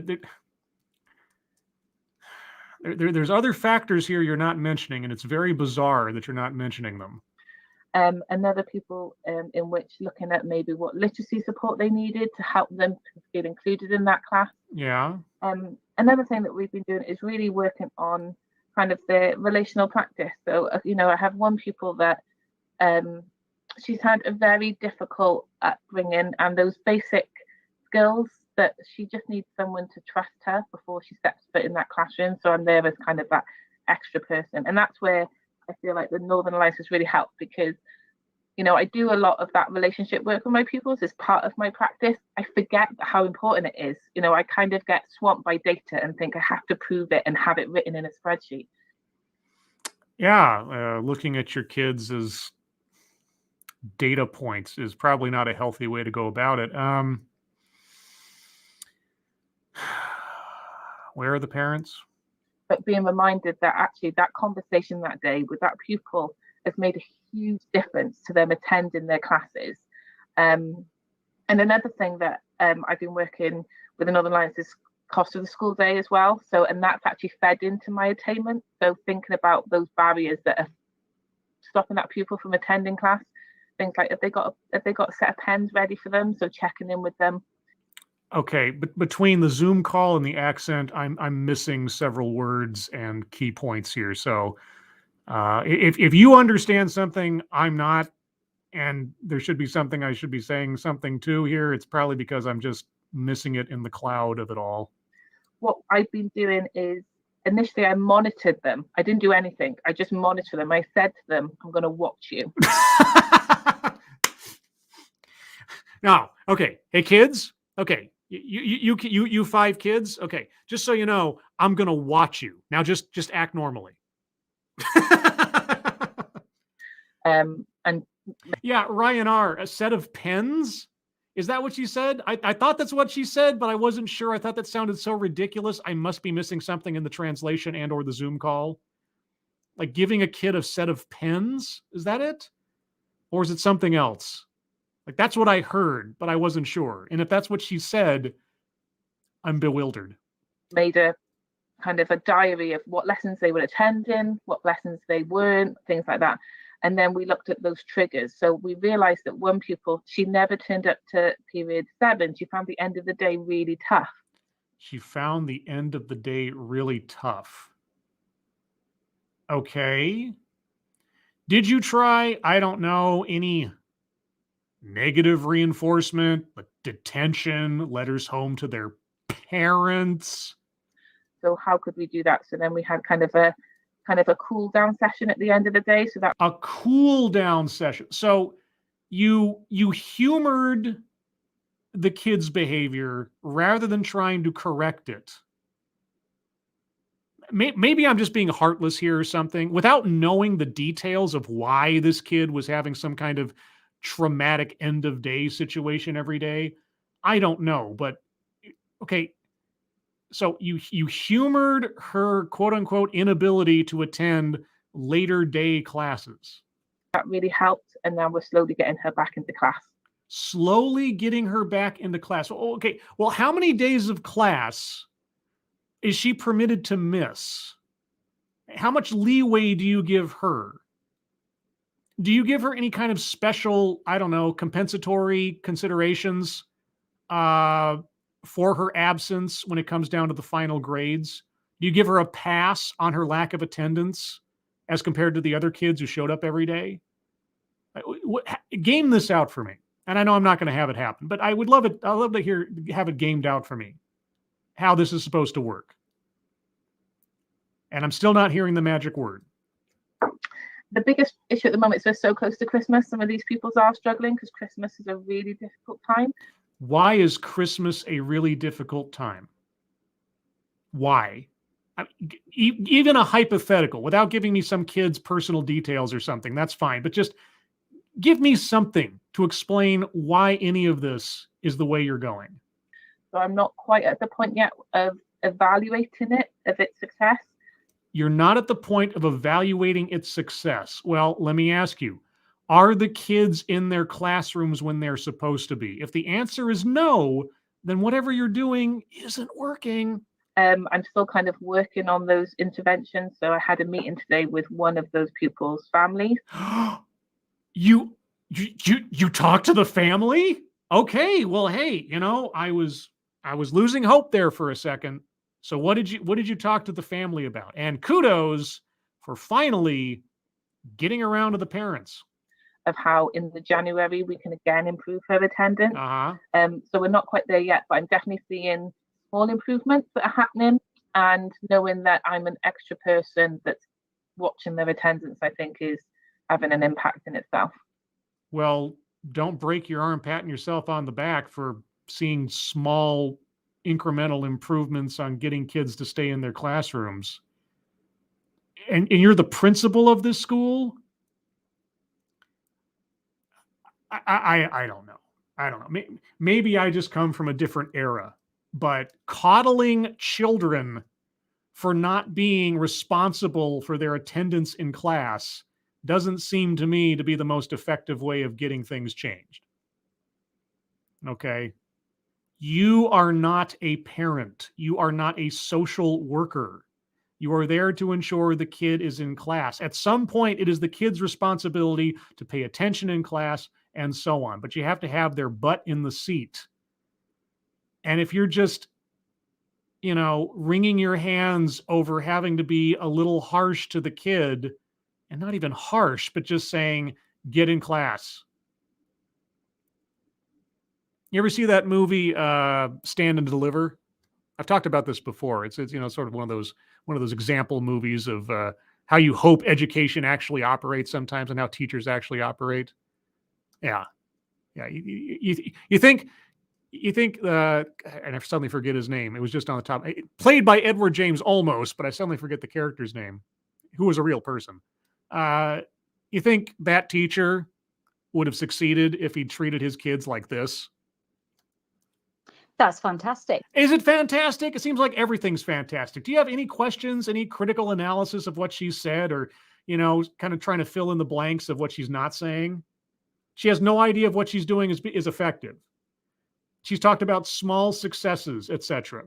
There's other factors here you're not mentioning, and it's very bizarre that you're not mentioning them. Another pupil in which looking at maybe what literacy support they needed to help them to feel included in that class. Yeah. Another thing that we've been doing is really working on kind of the relational practice. So, I have one pupil that she's had a very difficult upbringing, and those basic skills that she just needs someone to trust her before she steps foot in that classroom. So I'm there as kind of that extra person. And that's where I feel like the Northern Alliance has really helped, because I do a lot of that relationship work with my pupils as part of my practice. I forget how important it is. I kind of get swamped by data and think I have to prove it and have it written in a spreadsheet. Yeah, looking at your kids as data points is probably not a healthy way to go about it. Where are the parents? But being reminded that actually that conversation that day with that pupil has made a huge difference to them attending their classes. And another thing that I've been working with the Northern Alliance is cost of the school day as well. So, and that's actually fed into my attainment. So thinking about those barriers that are stopping that pupil from attending class, things like if they got a set of pens ready for them, so checking in with them. Okay, but between the Zoom call and the accent, I'm missing several words and key points here. So if you understand something I'm not, and there should be something I should be saying something to here, it's probably because I'm just missing it in the cloud of it all. What I've been doing is initially I monitored them. I didn't do anything. I just monitored them. I said to them, I'm going to watch you. Now, okay. Hey, kids. Okay. You 5 kids. Okay. Just so you know, I'm going to watch you. Now just act normally. And Yeah, Ryan R., a set of pens? Is that what she said? I thought that's what she said, but I wasn't sure. I thought that sounded so ridiculous. I must be missing something in the translation and or the Zoom call. Like giving a kid a set of pens? Is that it? Or is it something else? Like that's what I heard, but I wasn't sure. And if that's what she said, I'm bewildered. made a kind of a diary of what lessons they were attending, what lessons they weren't, things like that. And then we looked at those triggers. So we realized that one pupil, she never turned up to period 7. She found the end of the day really tough. She found the end of the day really tough. Okay. Did you try, I don't know, any negative reinforcement, like detention, letters home to their parents? So how could we do that? So then we had kind of a cool down session at the end of the day. So that a cool down session. So you humored the kid's behavior rather than trying to correct it. Maybe I'm just being heartless here or something. Without knowing the details of why this kid was having some kind of traumatic end of day situation every day, I don't know. But okay, so you humored her quote unquote inability to attend later day classes. That really helped. And now we're slowly getting her back into class. Slowly getting her back into class. Okay, well, how many days of class is she permitted to miss? How much leeway do you give her? Do you give her any kind of special, I don't know, compensatory considerations for her absence when it comes down to the final grades? Do you give her a pass on her lack of attendance as compared to the other kids who showed up every day? Game this out for me. And I know I'm not going to have it happen, but I would love it. I'd love to have it gamed out for me, how this is supposed to work. And I'm still not hearing the magic word. The biggest issue at the moment is we're so close to Christmas. Some of these pupils are struggling because Christmas is a really difficult time. Why is Christmas a really difficult time? Why? Even a hypothetical, without giving me some kid's personal details or something, that's fine. But just give me something to explain why any of this is the way you're going. So I'm not quite at the point yet of evaluating it, of its success. You're not at the point of evaluating its success. Well, let me ask you, are the kids in their classrooms when they're supposed to be? If the answer is no, then whatever you're doing isn't working. I'm still kind of working on those interventions. So I had a meeting today with one of those pupils' families. You talked to the family? Okay, well, hey, I was losing hope there for a second. So what did you talk to the family about? And kudos for finally getting around to the parents. Of how in the January we can again improve her attendance. So we're not quite there yet, but I'm definitely seeing small improvements that are happening, and knowing that I'm an extra person that's watching their attendance, I think, is having an impact in itself. Well, don't break your arm patting yourself on the back for seeing small incremental improvements on getting kids to stay in their classrooms. And you're the principal of this school? I don't know. I don't know. Maybe I just come from a different era, but coddling children for not being responsible for their attendance in class doesn't seem to me to be the most effective way of getting things changed. Okay? You are not a parent. You are not a social worker. You are there to ensure the kid is in class. At some point, it is the kid's responsibility to pay attention in class and so on. But you have to have their butt in the seat. And if you're just, wringing your hands over having to be a little harsh to the kid, and not even harsh, but just saying, get in class. You ever see that movie, Stand and Deliver? I've talked about this before. It's sort of one of those example movies of how you hope education actually operates sometimes and how teachers actually operate. Yeah. You think, and I suddenly forget his name. It was just on the top. Played by Edward James Olmos, but I suddenly forget the character's name, who was a real person. You think that teacher would have succeeded if he treated his kids like this? That's fantastic. Is it fantastic? It seems like everything's fantastic. Do you have any questions, any critical analysis of what she said, or, kind of trying to fill in the blanks of what she's not saying? She has no idea if what she's doing is effective. She's talked about small successes, etc.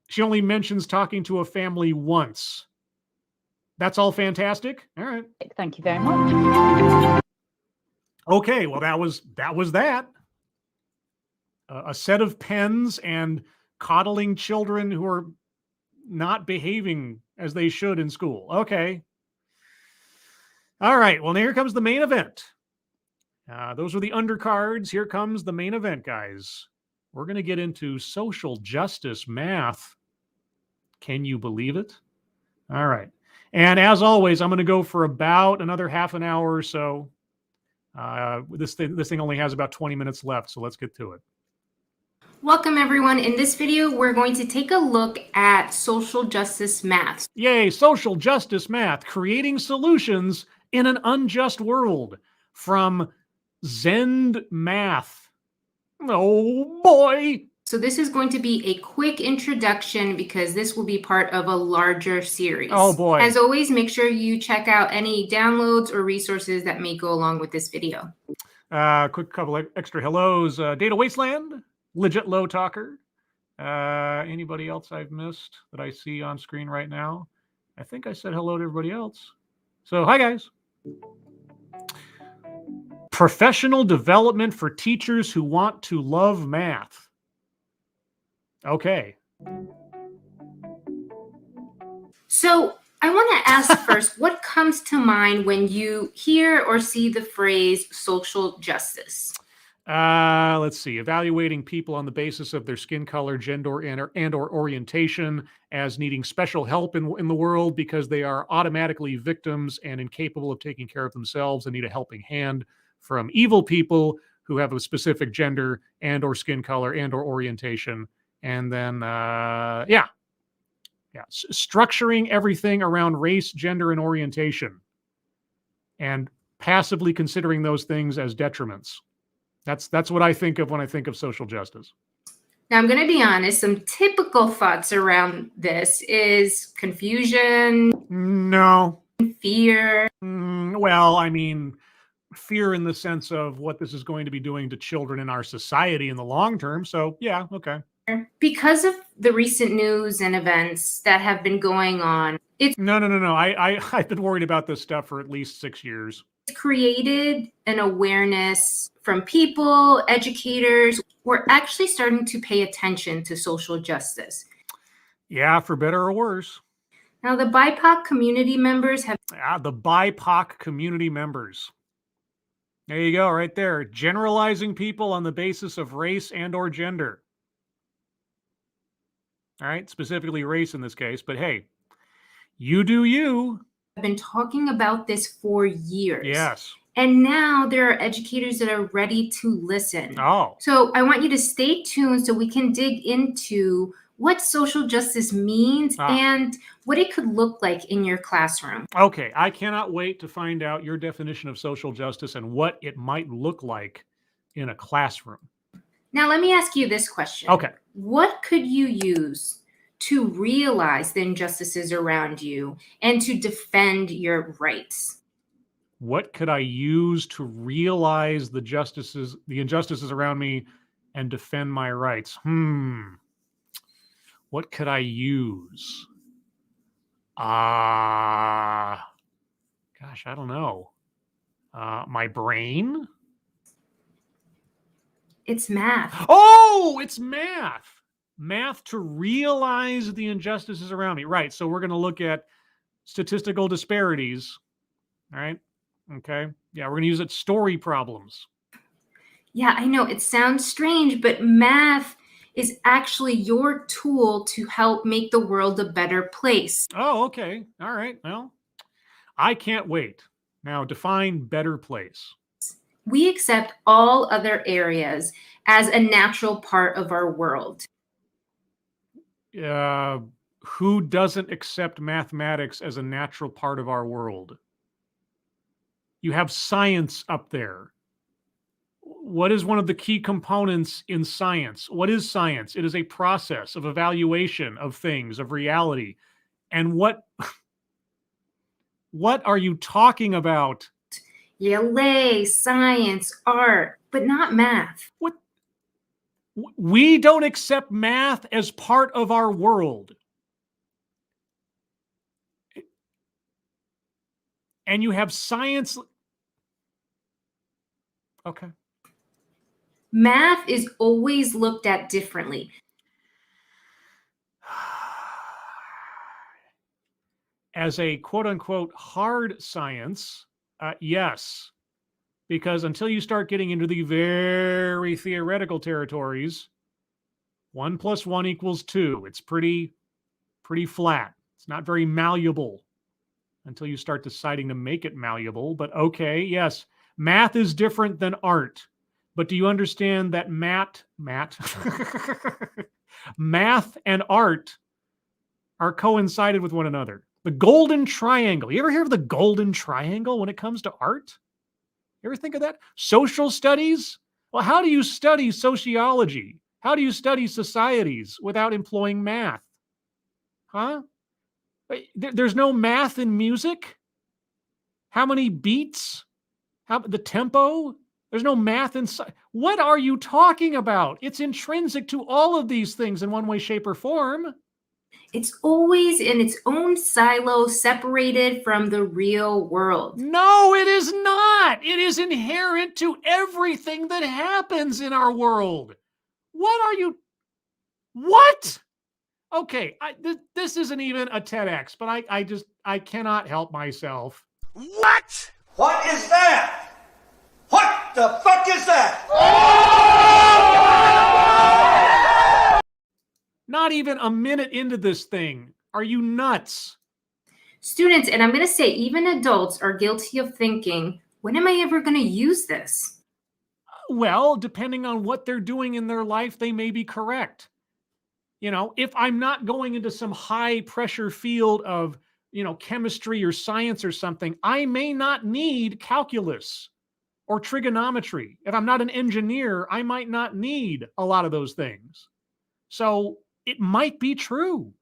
She only mentions talking to a family once. That's all fantastic? All right. Thank you very much. Okay, well, that was that. A set of pens and coddling children who are not behaving as they should in school. Okay. All right, well, here comes the main event. Those are the undercards. Here comes the main event, guys. We're going to get into social justice math. Can you believe it? All right. And as always, I'm going to go for about another half an hour or so. This thing only has about 20 minutes left, so let's get to it. Welcome, everyone. In this video, we're going to take a look at social justice math. Yay, social justice math, creating solutions in an unjust world, from Zend Math. Oh, boy. So this is going to be a quick introduction because this will be part of a larger series. Oh, boy. As always, make sure you check out any downloads or resources that may go along with this video. Quick couple extra hellos. Data Wasteland, Legit Low Talker. Anybody else I've missed that I see on screen right now? I think I said hello to everybody else. So, hi, guys. Professional development for teachers who want to love math. Okay. So I want to ask first, what comes to mind when you hear or see the phrase social justice? Let's see. Evaluating people on the basis of their skin color, gender, and or orientation as needing special help in the world because they are automatically victims and incapable of taking care of themselves and need a helping hand from evil people who have a specific gender and or skin color and or orientation. And then, structuring everything around race, gender, and orientation, and passively considering those things as detriments. That's what I think of when I think of social justice. Now, I'm going to be honest, some typical thoughts around this is confusion. No. Fear. Well, I mean, fear in the sense of what this is going to be doing to children in our society in the long term. So, yeah, okay. Because of the recent news and events that have been going on, it's No. I've been worried about this stuff for at least 6 years. created an awareness from people, educators. We're actually starting to pay attention to social justice. Yeah, for better or worse. Now, the BIPOC community members have The BIPOC community members. There you go, right there. Generalizing people on the basis of race and or gender. All right, specifically race in this case, but hey, you do you. been talking about this for years. Yes. And now there are educators that are ready to listen. Oh. So I want you to stay tuned so we can dig into what social justice means and what it could look like in your classroom. Okay, I cannot wait to find out your definition of social justice and what it might look like in a classroom. Now, let me ask you this question. Okay. What could you use to realize the injustices around you and to defend your rights? What could I use to realize the injustices around me and defend my rights? What could I use? Gosh, I don't know. My brain? It's math. Oh, it's math. Math to realize the injustices around me. Right. So we're going to look at statistical disparities. All right. Okay. Yeah, we're going to use it story problems. Yeah, I know it sounds strange, but math is actually your tool to help make the world a better place. Oh, okay. All right. Well, I can't wait. Now define better place. We accept all other areas as a natural part of our world. Who doesn't accept mathematics as a natural part of our world? You have science up there. What is one of the key components in science? What is science? It is a process of evaluation of things, of reality. And what are you talking about? ELA, science, art, but not math. What? We don't accept math as part of our world. And you have science. Okay. Math is always looked at differently. As a quote unquote hard science, yes. Because until you start getting into the very theoretical territories, 1 + 1 = 2. It's pretty flat. It's not very malleable until you start deciding to make it malleable. But okay, yes, math is different than art. But do you understand that math and art are coincided with one another? The golden triangle. You ever hear of the golden triangle when it comes to art? You ever think of that? Social studies? Well, how do you study sociology? How do you study societies without employing math? Huh? There's no math in music? How many beats? The tempo? There's no math in... What are you talking about? It's intrinsic to all of these things in one way, shape, or form. It's always in its own silo, separated from the real world. No, it is not. It is inherent to everything that happens in our world. What are you... What? Okay, this isn't even a TEDx, but I cannot help myself. What? What is that? What the fuck is that? Not even a minute into this thing. Are you nuts? Students, and I'm going to say even adults, are guilty of thinking, when am I ever going to use this? Well, depending on what they're doing in their life, they may be correct. You know, if I'm not going into some high pressure field of, chemistry or science or something, I may not need calculus or trigonometry. If I'm not an engineer, I might not need a lot of those things. So it might be true.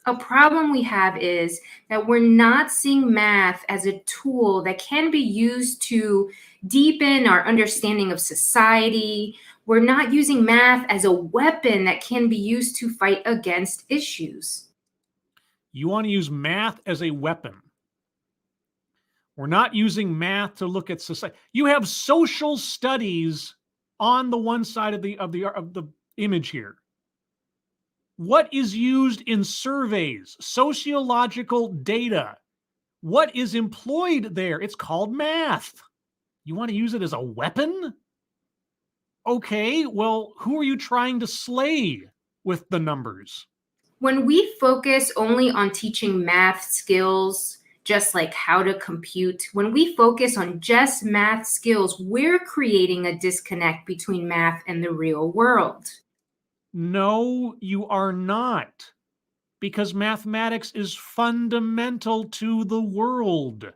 A problem we have is that we're not seeing math as a tool that can be used to deepen our understanding of society. We're not using math as a weapon that can be used to fight against issues. You want to use math as a weapon. We're not using math to look at society. You have social studies on the one side of the image here. What is used in surveys, sociological data? What is employed there? It's called math. You want to use it as a weapon? Okay, well, who are you trying to slay with the numbers? When we focus only on teaching math skills, just like how to compute, when we focus on just math skills, we're creating a disconnect between math and the real world. No, you are not. Because mathematics is fundamental to the world.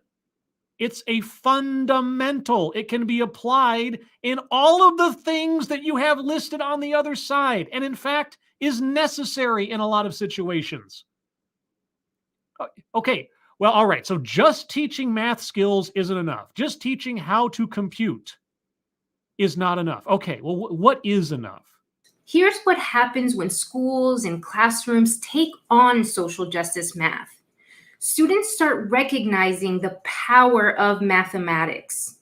It's a fundamental. It can be applied in all of the things that you have listed on the other side, and in fact, is necessary in a lot of situations. Okay, well, all right. So just teaching math skills isn't enough. Just teaching how to compute is not enough. Okay, well, what is enough? Here's what happens when schools and classrooms take on social justice math. Students start recognizing the power of mathematics.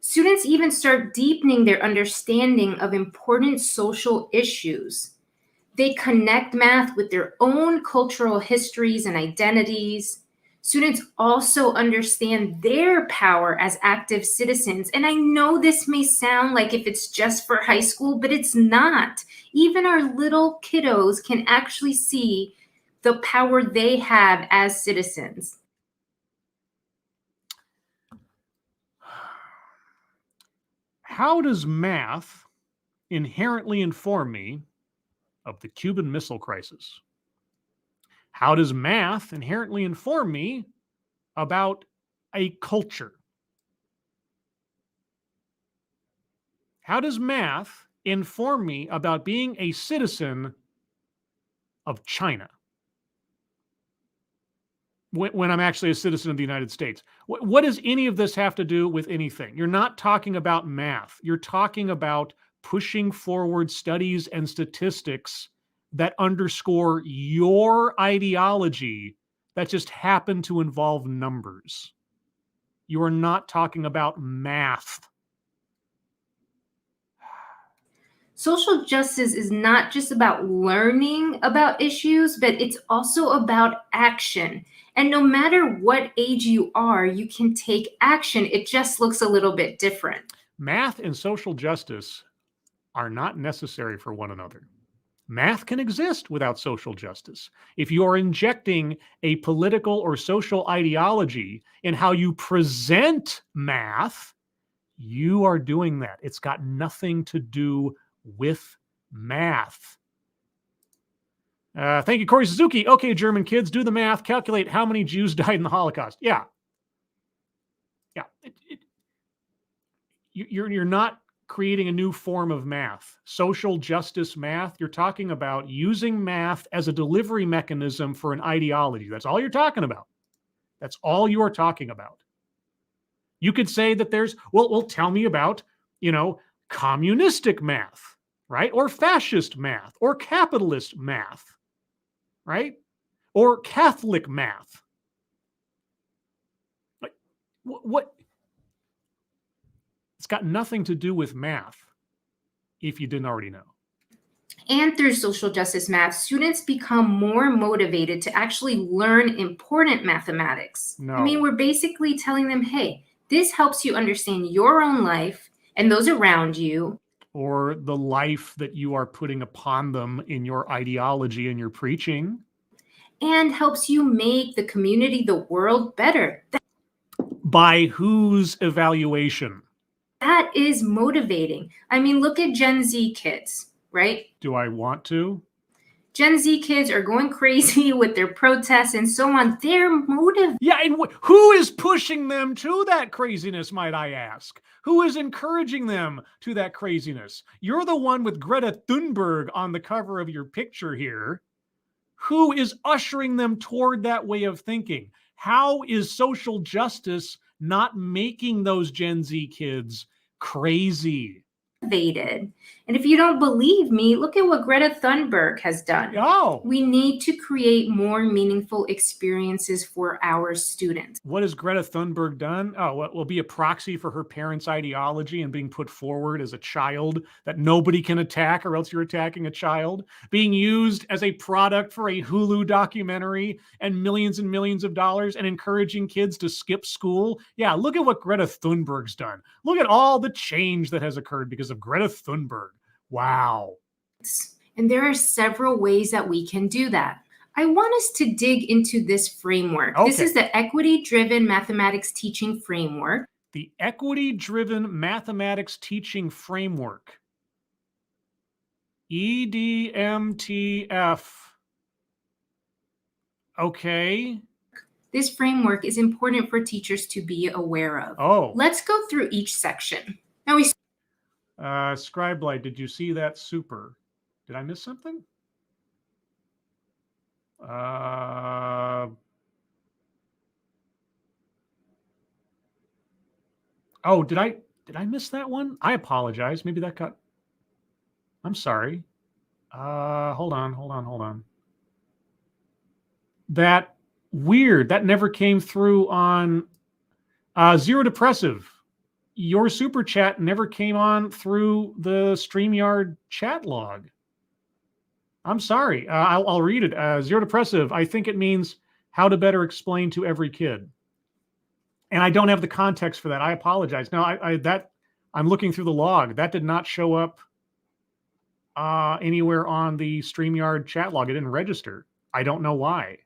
Students even start deepening their understanding of important social issues. They connect math with their own cultural histories and identities. Students also understand their power as active citizens. And I know this may sound like if it's just for high school, but it's not. Even our little kiddos can actually see the power they have as citizens. How does math inherently inform me of the Cuban Missile Crisis? How does math inherently inform me about a culture? How does math inform me about being a citizen of China when I'm actually a citizen of the United States? What does any of this have to do with anything? You're not talking about math. You're talking about pushing forward studies and statistics that underscore your ideology that just happen to involve numbers. You are not talking about math. Social justice is not just about learning about issues, but it's also about action. And no matter what age you are, you can take action. It just looks a little bit different. Math and social justice are not necessary for one another. Math can exist without social justice. If you are injecting a political or social ideology in how you present math, you are doing that. It's got nothing to do with math. Thank you, Corey Suzuki. Okay, German kids, do the math. Calculate how many Jews died in the Holocaust. Yeah. You're not creating a new form of math. Social justice math, you're talking about using math as a delivery mechanism for an ideology. That's all you're talking about. That's all you are talking about. You could say that there's, well, tell me about, communistic math, right? Or fascist math, or capitalist math, right? Or Catholic math. Like, what? It's got nothing to do with math, if you didn't already know. And through social justice math, students become more motivated to actually learn important mathematics. No. I mean, we're basically telling them, hey, this helps you understand your own life and those around you. Or the life that you are putting upon them in your ideology and your preaching. And helps you make the community, the world better. By whose evaluation? That is motivating. I mean, look at Gen Z kids, right? Do I want to? Gen Z kids are going crazy with their protests and so on. They're motivated. Yeah, and who is pushing them to that craziness, might I ask? Who is encouraging them to that craziness? You're the one with Greta Thunberg on the cover of your picture here. Who is ushering them toward that way of thinking? How is social justice not making those Gen Z kids crazy? And if you don't believe me, look at what Greta Thunberg has done. Oh. We need to create more meaningful experiences for our students. What has Greta Thunberg done? Oh, what will be a proxy for her parents' ideology and being put forward as a child that nobody can attack, or else you're attacking a child? Being used as a product for a Hulu documentary and millions of dollars, and encouraging kids to skip school? Yeah, look at what Greta Thunberg's done. Look at all the change that has occurred because of Greta Thunberg. Wow. And there are several ways that we can do that. I want us to dig into this framework. Okay. This is the Equity-Driven Mathematics Teaching Framework. The Equity-Driven Mathematics Teaching Framework. EDMTF. Okay. This framework is important for teachers to be aware of. Oh. Let's go through each section. Now we Scribe Light, did you see that super? Did I miss something? Oh, did I miss that one? I apologize. Maybe that got, I'm sorry. Hold on. That weird, that never came through on Zero Depressive. Your super chat never came on through the StreamYard chat log. I'm sorry. I'll read it. Zero Depressive, I think it means how to better explain to every kid. And I don't have the context for that. I apologize. No, I'm looking through the log. That did not show up anywhere on the StreamYard chat log. It didn't register. I don't know why.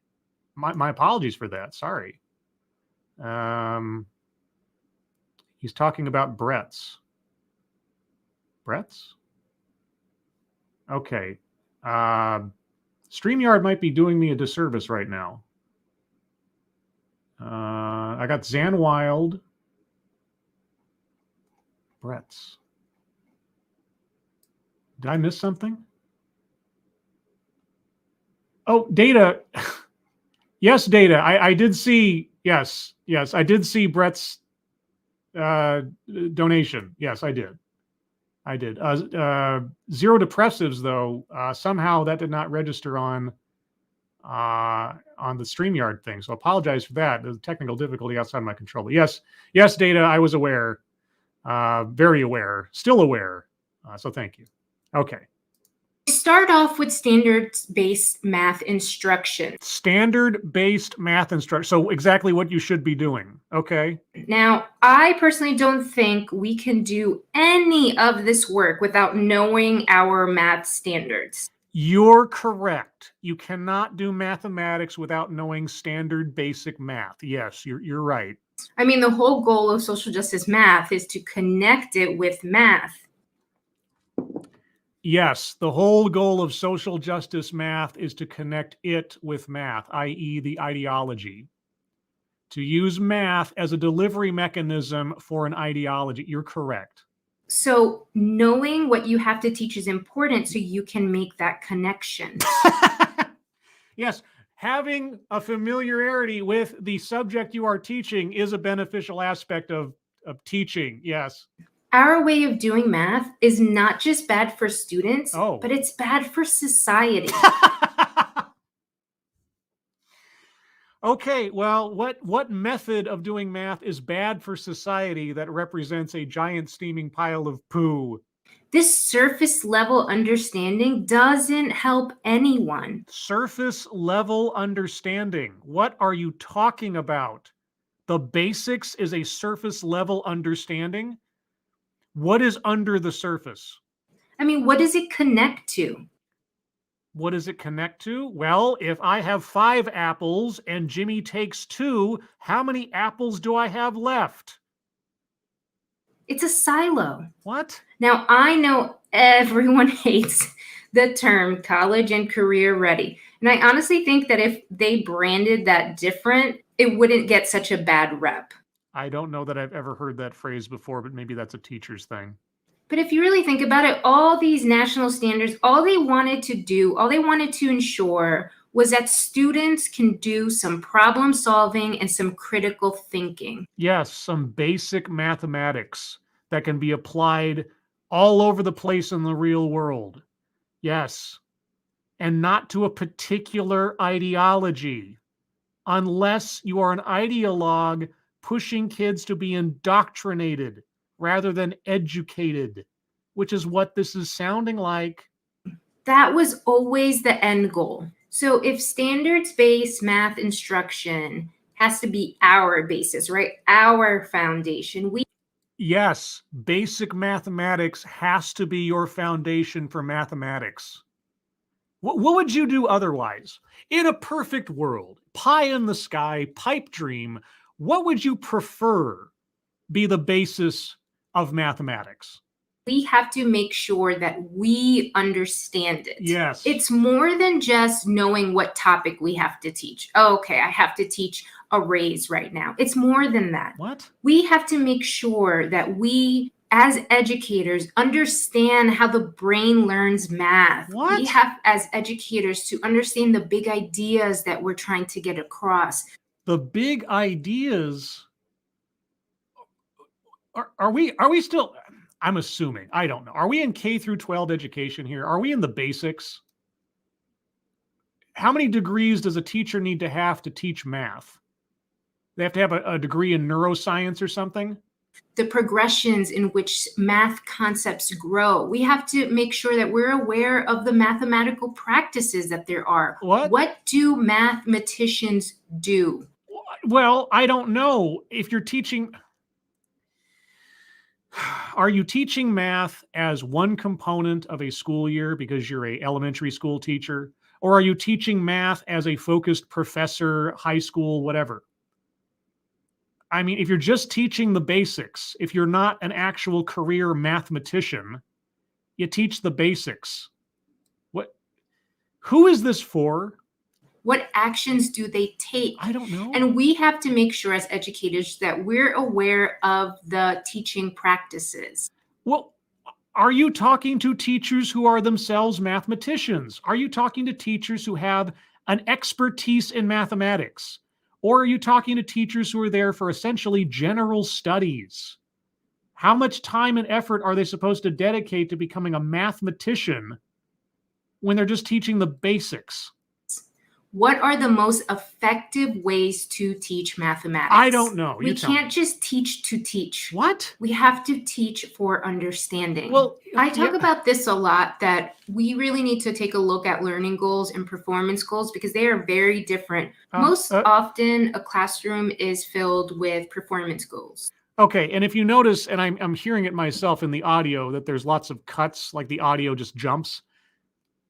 My apologies for that. Sorry. He's talking about Brett's. Brett's? Okay. StreamYard might be doing me a disservice right now. I got Zan Wild. Brett's. Did I miss something? Oh, Data. Yes, Data. I did see. Yes, I did see Brett's donation. Yes, I did. Zero depressives, though, somehow that did not register on the StreamYard thing. So apologize for that. The technical difficulty outside my control. But yes, Data, I was aware, very aware, still aware. So thank you. Okay. Start off with standards-based math instruction. Standard-based math instruction. So exactly what you should be doing. Okay. Now, I personally don't think we can do any of this work without knowing our math standards. You're correct. You cannot do mathematics without knowing standard basic math. Yes, you're right. I mean, the whole goal of social justice math is to connect it with math. Yes, the whole goal of social justice math is to connect it with math, i.e. the ideology. To use math as a delivery mechanism for an ideology. You're correct. So knowing what you have to teach is important so you can make that connection. Yes, having a familiarity with the subject you are teaching is a beneficial aspect of teaching. Yes. Our way of doing math is not just bad for students, Oh. but it's bad for society. Okay, well, what method of doing math is bad for society that represents a giant steaming pile of poo? This surface level understanding doesn't help anyone. Surface level understanding. What are you talking about? The basics is a surface level understanding? What is under the surface? I mean, what does it connect to? What does it connect to? Well, if I have 5 apples and Jimmy takes 2, how many apples do I have left? It's a silo. What? Now, I know everyone hates the term college and career ready. And I honestly think that if they branded that different, it wouldn't get such a bad rep. I don't know that I've ever heard that phrase before, but maybe that's a teacher's thing. But if you really think about it, all these national standards, all they wanted to ensure was that students can do some problem solving and some critical thinking. Yes, some basic mathematics that can be applied all over the place in the real world. Yes. And not to a particular ideology, unless you are an ideologue pushing kids to be indoctrinated rather than educated, which is what this is sounding like. That was always the end goal. So if standards-based math instruction has to be our basis, right? Our foundation. Yes, basic mathematics has to be your foundation for mathematics. What would you do otherwise? In a perfect world, pie in the sky, pipe dream, what would you prefer be the basis of mathematics? We have to make sure that we understand it. Yes. It's more than just knowing what topic we have to teach. Oh, okay, I have to teach arrays right now. It's more than that. What? We have to make sure that we, as educators, understand how the brain learns math. What? We have, as educators, to understand the big ideas that we're trying to get across. The big ideas. Are we still? I'm assuming. I don't know. Are we in K through 12 education here? Are we in the basics? How many degrees does a teacher need to have teach math? They have to have a degree in neuroscience or something? The progressions in which math concepts grow. We have to make sure that we're aware of the mathematical practices that there are. What do mathematicians do? Well, I don't know. If you're teaching... Are you teaching math as one component of a school year because you're an elementary school teacher? Or are you teaching math as a focused professor, high school, whatever? I mean, if you're just teaching the basics, if you're not an actual career mathematician, you teach the basics. Who is this for? What actions do they take? I don't know. And we have to make sure as educators that we're aware of the teaching practices. Well, Are you talking to teachers who are themselves mathematicians? Are you talking to teachers who have an expertise in mathematics? Or are you talking to teachers who are there for essentially general studies? How much time and effort are they supposed to dedicate to becoming a mathematician when they're just teaching the basics? What are the most effective ways to teach mathematics? I don't know. We can't just teach to teach. What? We have to teach for understanding. Well, I talk about this a lot, that we really need to take a look at learning goals and performance goals because they are very different. Most often, a classroom is filled with performance goals. Okay, and if you notice, and I'm hearing it myself in the audio, that there's lots of cuts, like the audio just jumps.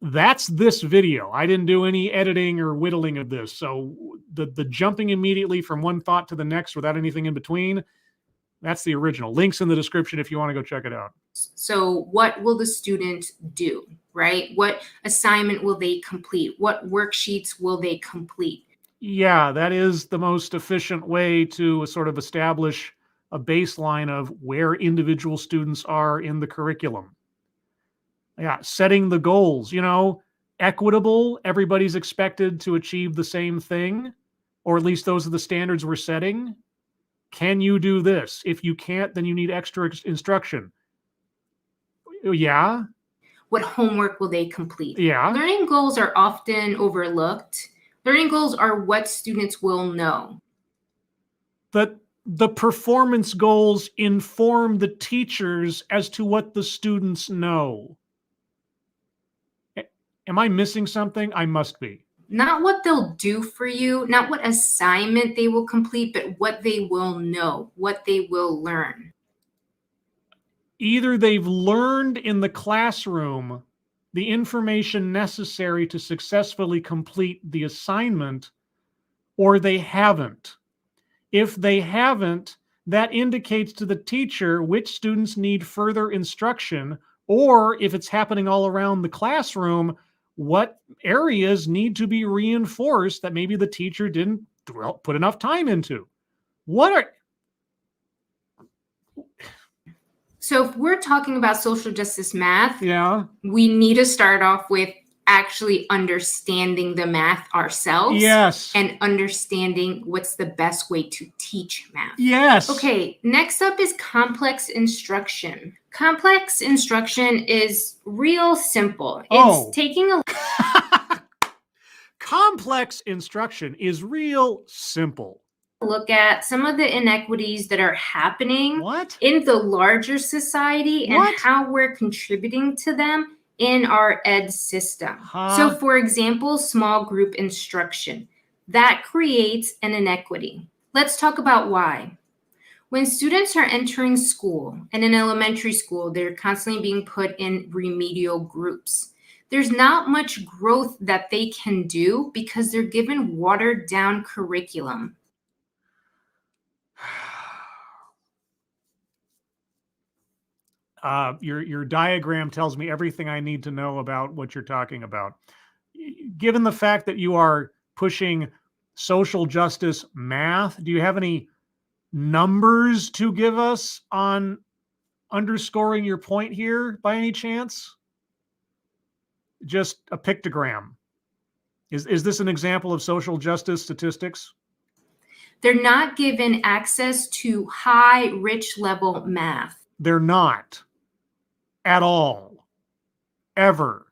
That's this video. I didn't do any editing or whittling of this. So the jumping immediately from one thought to the next without anything in between, that's the original. Links in the description if you want to go check it out. So what will the student do, right? What assignment will they complete? What worksheets will they complete? Yeah, that is the most efficient way to sort of establish a baseline of where individual students are in the curriculum. Yeah, setting the goals, equitable, everybody's expected to achieve the same thing, or at least those are the standards we're setting. Can you do this? If you can't, then you need extra instruction. Yeah. What homework will they complete? Yeah. Learning goals are often overlooked. Learning goals are what students will know. But the performance goals inform the teachers as to what the students know. Am I missing something? I must be. Not what they'll do for you, not what assignment they will complete, but what they will know, what they will learn. Either they've learned in the classroom the information necessary to successfully complete the assignment, or they haven't. If they haven't, that indicates to the teacher which students need further instruction, or if it's happening all around the classroom, what areas need to be reinforced that maybe the teacher didn't put enough time into. So if we're talking about social justice math, yeah, we need to start off with actually understanding the math ourselves. Yes. And understanding what's the best way to teach math. Yes. Okay, next up is complex instruction. Complex instruction is real simple. It's taking a complex instruction is real simple. Look at some of the inequities that are happening in the larger society and how we're contributing to them in our ed system. So for example, small group instruction, that creates an inequity. Let's talk about why. When students are entering school, and in elementary school, they're constantly being put in remedial groups. There's not much growth that they can do because they're given watered down curriculum. Your diagram tells me everything I need to know about what you're talking about. Given the fact that you are pushing social justice math, do you have any numbers to give us on underscoring your point here by any chance? Just a pictogram. Is this an example of social justice statistics? They're not given access to high, rich level math. They're not. At all. Ever.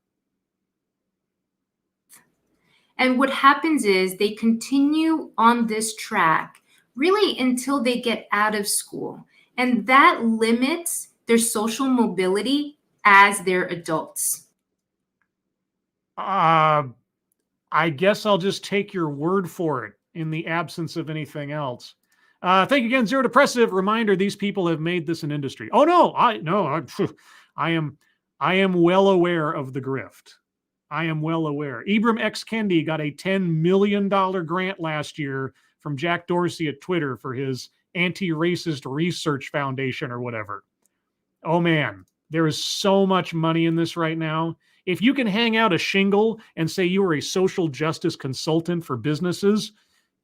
And what happens is they continue on this track really until they get out of school. And that limits their social mobility as they're adults. I guess I'll just take your word for it in the absence of anything else. Thank you again, Zero Depressive. Reminder, these people have made this an industry. Oh, no, I am well aware of the grift. I am well aware. Ibram X. Kendi got a $10 million grant last year from Jack Dorsey at Twitter for his anti-racist research foundation or whatever. Oh, man, there is so much money in this right now. If you can hang out a shingle and say you are a social justice consultant for businesses,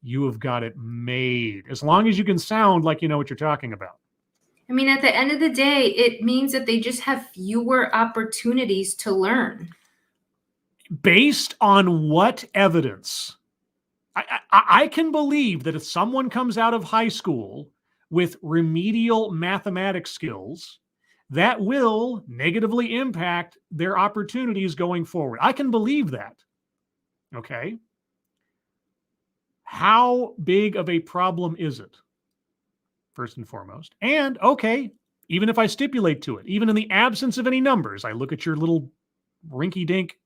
you have got it made. As long as you can sound like you know what you're talking about. I mean, at the end of the day, it means that they just have fewer opportunities to learn. Based on what evidence? I can believe that if someone comes out of high school with remedial mathematics skills, that will negatively impact their opportunities going forward. I can believe that. Okay. How big of a problem is it? First and foremost. And okay, even if I stipulate to it, even in the absence of any numbers, I look at your little rinky-dink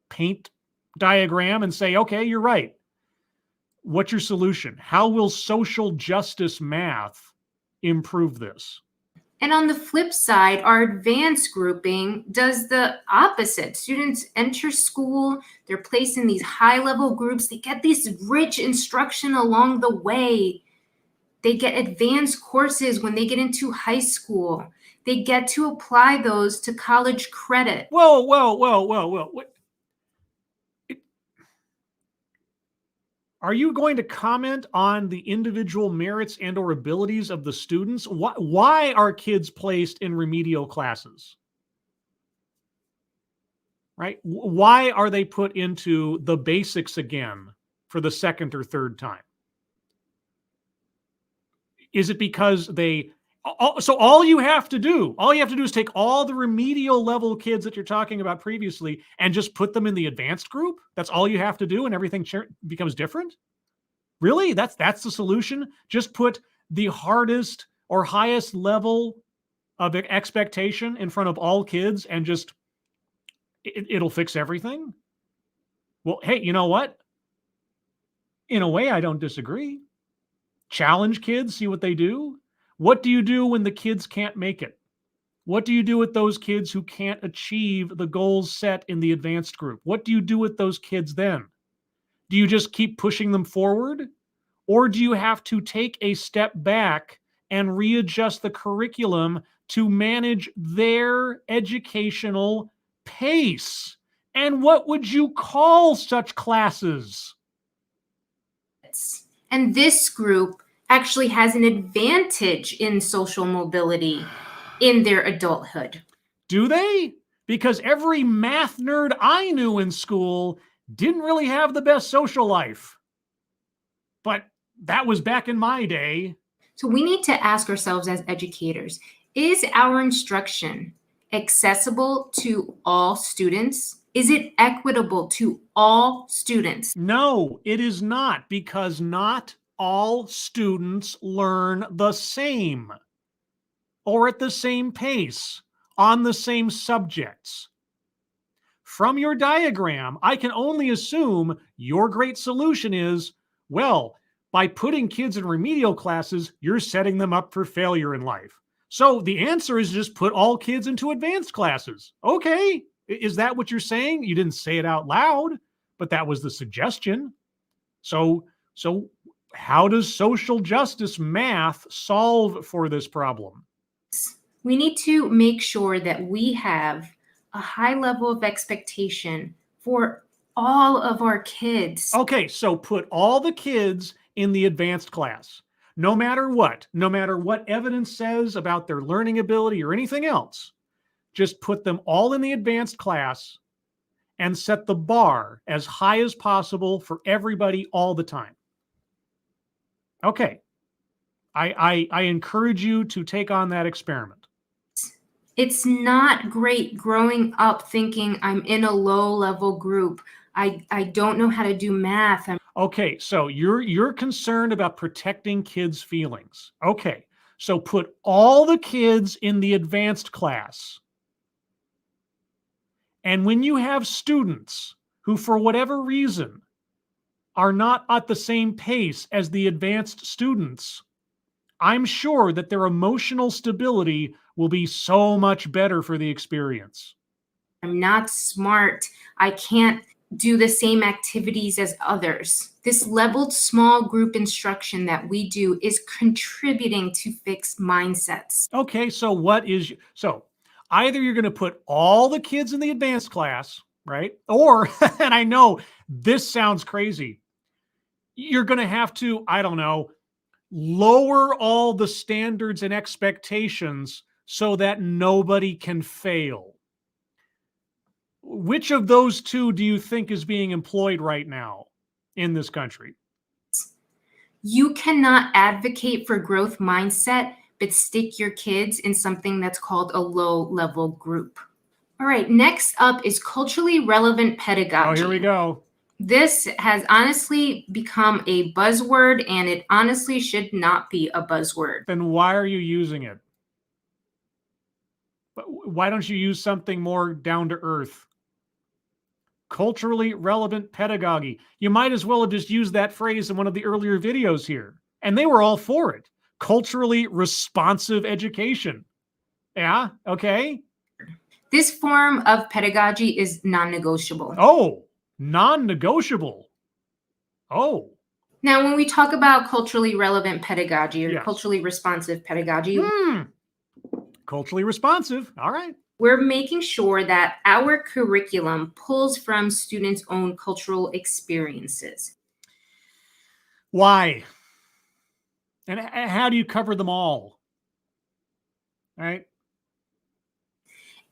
paint diagram and say, okay, you're right. What's your solution? How will social justice math improve this? And on the flip side, our advanced grouping does the opposite. Students enter school, they're placed in these high-level groups, they get this rich instruction along the way. They get advanced courses when they get into high school. They get to apply those to college credit. Whoa. Are you going to comment on the individual merits and or abilities of the students? Why are kids placed in remedial classes? Right? Why are they put into the basics again for the second or third time? Is it because so all you have to do is take all the remedial level kids that you're talking about previously and just put them in the advanced group? That's all you have to do and everything becomes different? Really? That's the solution? Just put the hardest or highest level of expectation in front of all kids and just it'll fix everything? Well, hey, you know what? In a way, I don't disagree. Challenge kids, see what they do. What do you do when the kids can't make it? What do you do with those kids who can't achieve the goals set in the advanced group? What do you do with those kids then? Do you just keep pushing them forward? Or do you have to take a step back and readjust the curriculum to manage their educational pace? And what would you call such classes? And this group actually has an advantage in social mobility in their adulthood. Do they? Because every math nerd I knew in school didn't really have the best social life. But that was back in my day. So we need to ask ourselves as educators, is our instruction accessible to all students? Is it equitable to all students? No, it is not, because not all students learn the same or at the same pace on the same subjects. From your diagram, I can only assume your great solution is, well, by putting kids in remedial classes, you're setting them up for failure in life. So the answer is just put all kids into advanced classes. Okay, is that what you're saying? You didn't say it out loud, but that was the suggestion. So how does social justice math solve for this problem? We need to make sure that we have a high level of expectation for all of our kids. Okay, so put all the kids in the advanced class. No matter what evidence says about their learning ability or anything else, just put them all in the advanced class and set the bar as high as possible for everybody all the time. Okay. I encourage you to take on that experiment. It's not great growing up thinking I'm in a low-level group. I don't know how to do math. Okay, so you're concerned about protecting kids' feelings. Okay, so put all the kids in the advanced class. And when you have students who, for whatever reason, are not at the same pace as the advanced students, I'm sure that their emotional stability will be so much better for the experience. I'm not smart. I can't do the same activities as others. This leveled small group instruction that we do is contributing to fixed mindsets. Okay, so either you're going to put all the kids in the advanced class, right? Or, and I know this sounds crazy, you're going to have to, I don't know, lower all the standards and expectations so that nobody can fail. Which of those two do you think is being employed right now in this country? You cannot advocate for growth mindset, but stick your kids in something that's called a low-level group. All right, next up is culturally relevant pedagogy. Oh, here we go. This has honestly become a buzzword, and it honestly should not be a buzzword. Then why are you using it? Why don't you use something more down to earth? Culturally relevant pedagogy. You might as well have just used that phrase in one of the earlier videos here. And they were all for it. Culturally responsive education. Yeah, okay. This form of pedagogy is non-negotiable. Oh, non-negotiable. Oh. Now, when we talk about culturally relevant pedagogy or Yes. culturally responsive pedagogy, Culturally responsive. All right. we're making sure that our curriculum pulls from students' own cultural experiences. Why? And how do you cover them all? All right.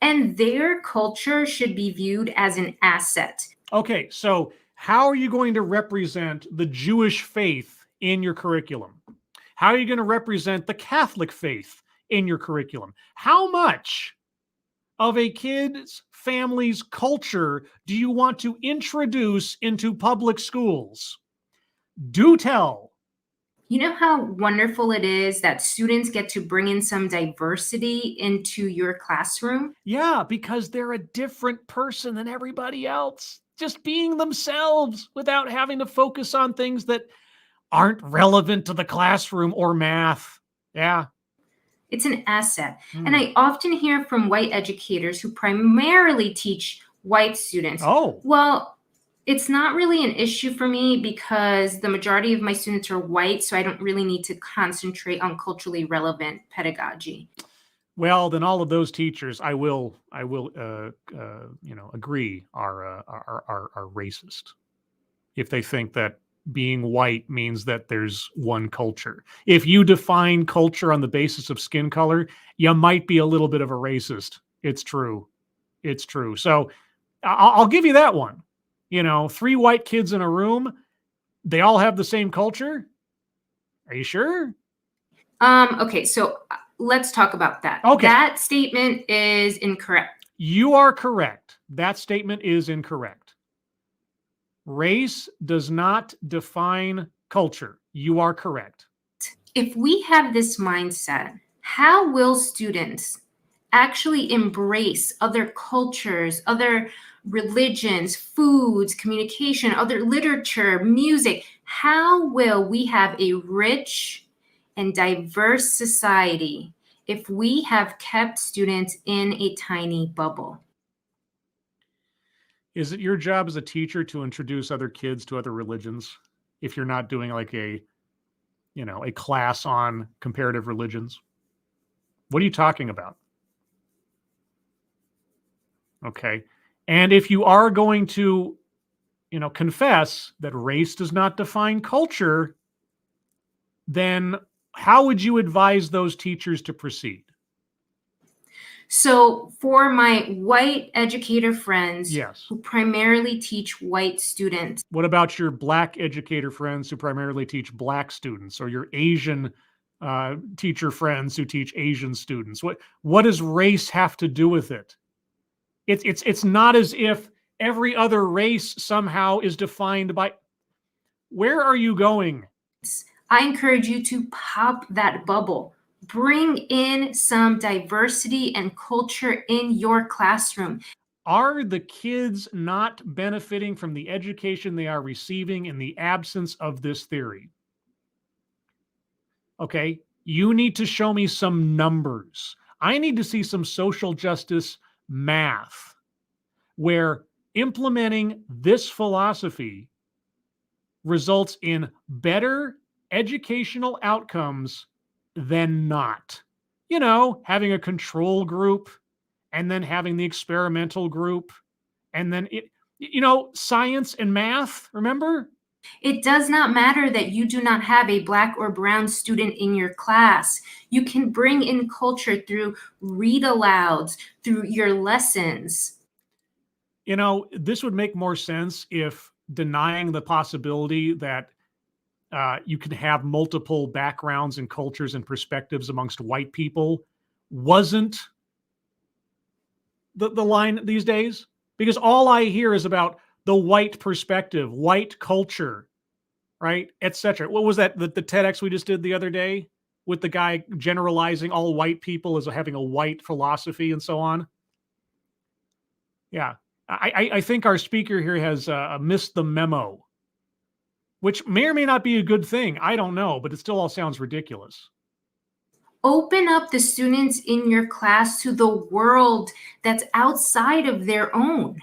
And their culture should be viewed as an asset. Okay, so how are you going to represent the Jewish faith in your curriculum? How are you going to represent the Catholic faith in your curriculum? How much of a kid's family's culture do you want to introduce into public schools? Do tell. You know how wonderful it is that students get to bring in some diversity into your classroom? Yeah, because they're a different person than everybody else. Just being themselves without having to focus on things that aren't relevant to the classroom or math. Yeah. It's an asset. And I often hear from white educators who primarily teach white students. Oh. Well, it's not really an issue for me because the majority of my students are white, so I don't really need to concentrate on culturally relevant pedagogy. Well, then all of those teachers, I will, agree are racist if they think that being white means that there's one culture. If you define culture on the basis of skin color, you might be a little bit of a racist. It's true. It's true. So I'll give you that one. 3 white kids in a room, they all have the same culture. Are you sure? Okay, so let's talk about that. Okay. That statement is incorrect. You are correct. That statement is incorrect. Race does not define culture. You are correct. If we have this mindset, how will students actually embrace other cultures, other religions, foods, communication, other literature, music? How will we have a rich and diverse society if we have kept students in a tiny bubble? Is it your job as a teacher to introduce other kids to other religions if you're not doing like a class on comparative religions? What are you talking about? Okay. And if you are going to, confess that race does not define culture, then how would you advise those teachers to proceed? So for my white educator friends Yes. who primarily teach white students, What about your black educator friends who primarily teach black students, or your Asian teacher friends who teach Asian students? What does race have to do with it? It's not as if every other race somehow is defined by. Where are you going? I encourage you to pop that bubble. Bring in some diversity and culture in your classroom. Are the kids not benefiting from the education they are receiving in the absence of this theory? Okay, you need to show me some numbers. I need to see some social justice math where implementing this philosophy results in better educational outcomes than not. Having a control group and then having the experimental group and then science and math, remember? It does not matter that you do not have a Black or brown student in your class. You can bring in culture through read alouds, through your lessons. You know, this would make more sense if denying the possibility that you can have multiple backgrounds and cultures and perspectives amongst white people wasn't the line these days. Because all I hear is about the white perspective, white culture, right, etc. What was that, the TEDx we just did the other day with the guy generalizing all white people as having a white philosophy and so on? Yeah, I think our speaker here has missed the memo, which may or may not be a good thing. I don't know, but it still all sounds ridiculous. Open up the students in your class to the world that's outside of their own.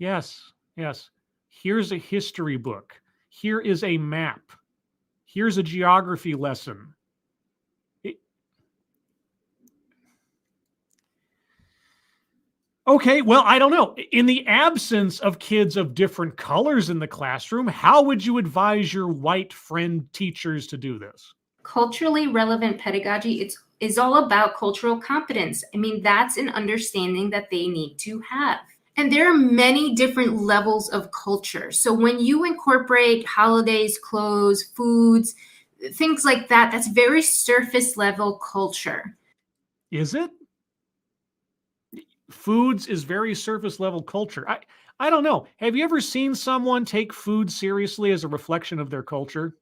Yes. Here's a history book. Here is a map. Here's a geography lesson. Okay, well, I don't know. In the absence of kids of different colors in the classroom, how would you advise your white friend teachers to do this? Culturally relevant pedagogy is all about cultural competence. I mean, that's an understanding that they need to have. And there are many different levels of culture. So when you incorporate holidays, clothes, foods, things like that, that's very surface level culture. Is it? Foods is very surface level culture. I don't know. Have you ever seen someone take food seriously as a reflection of their culture?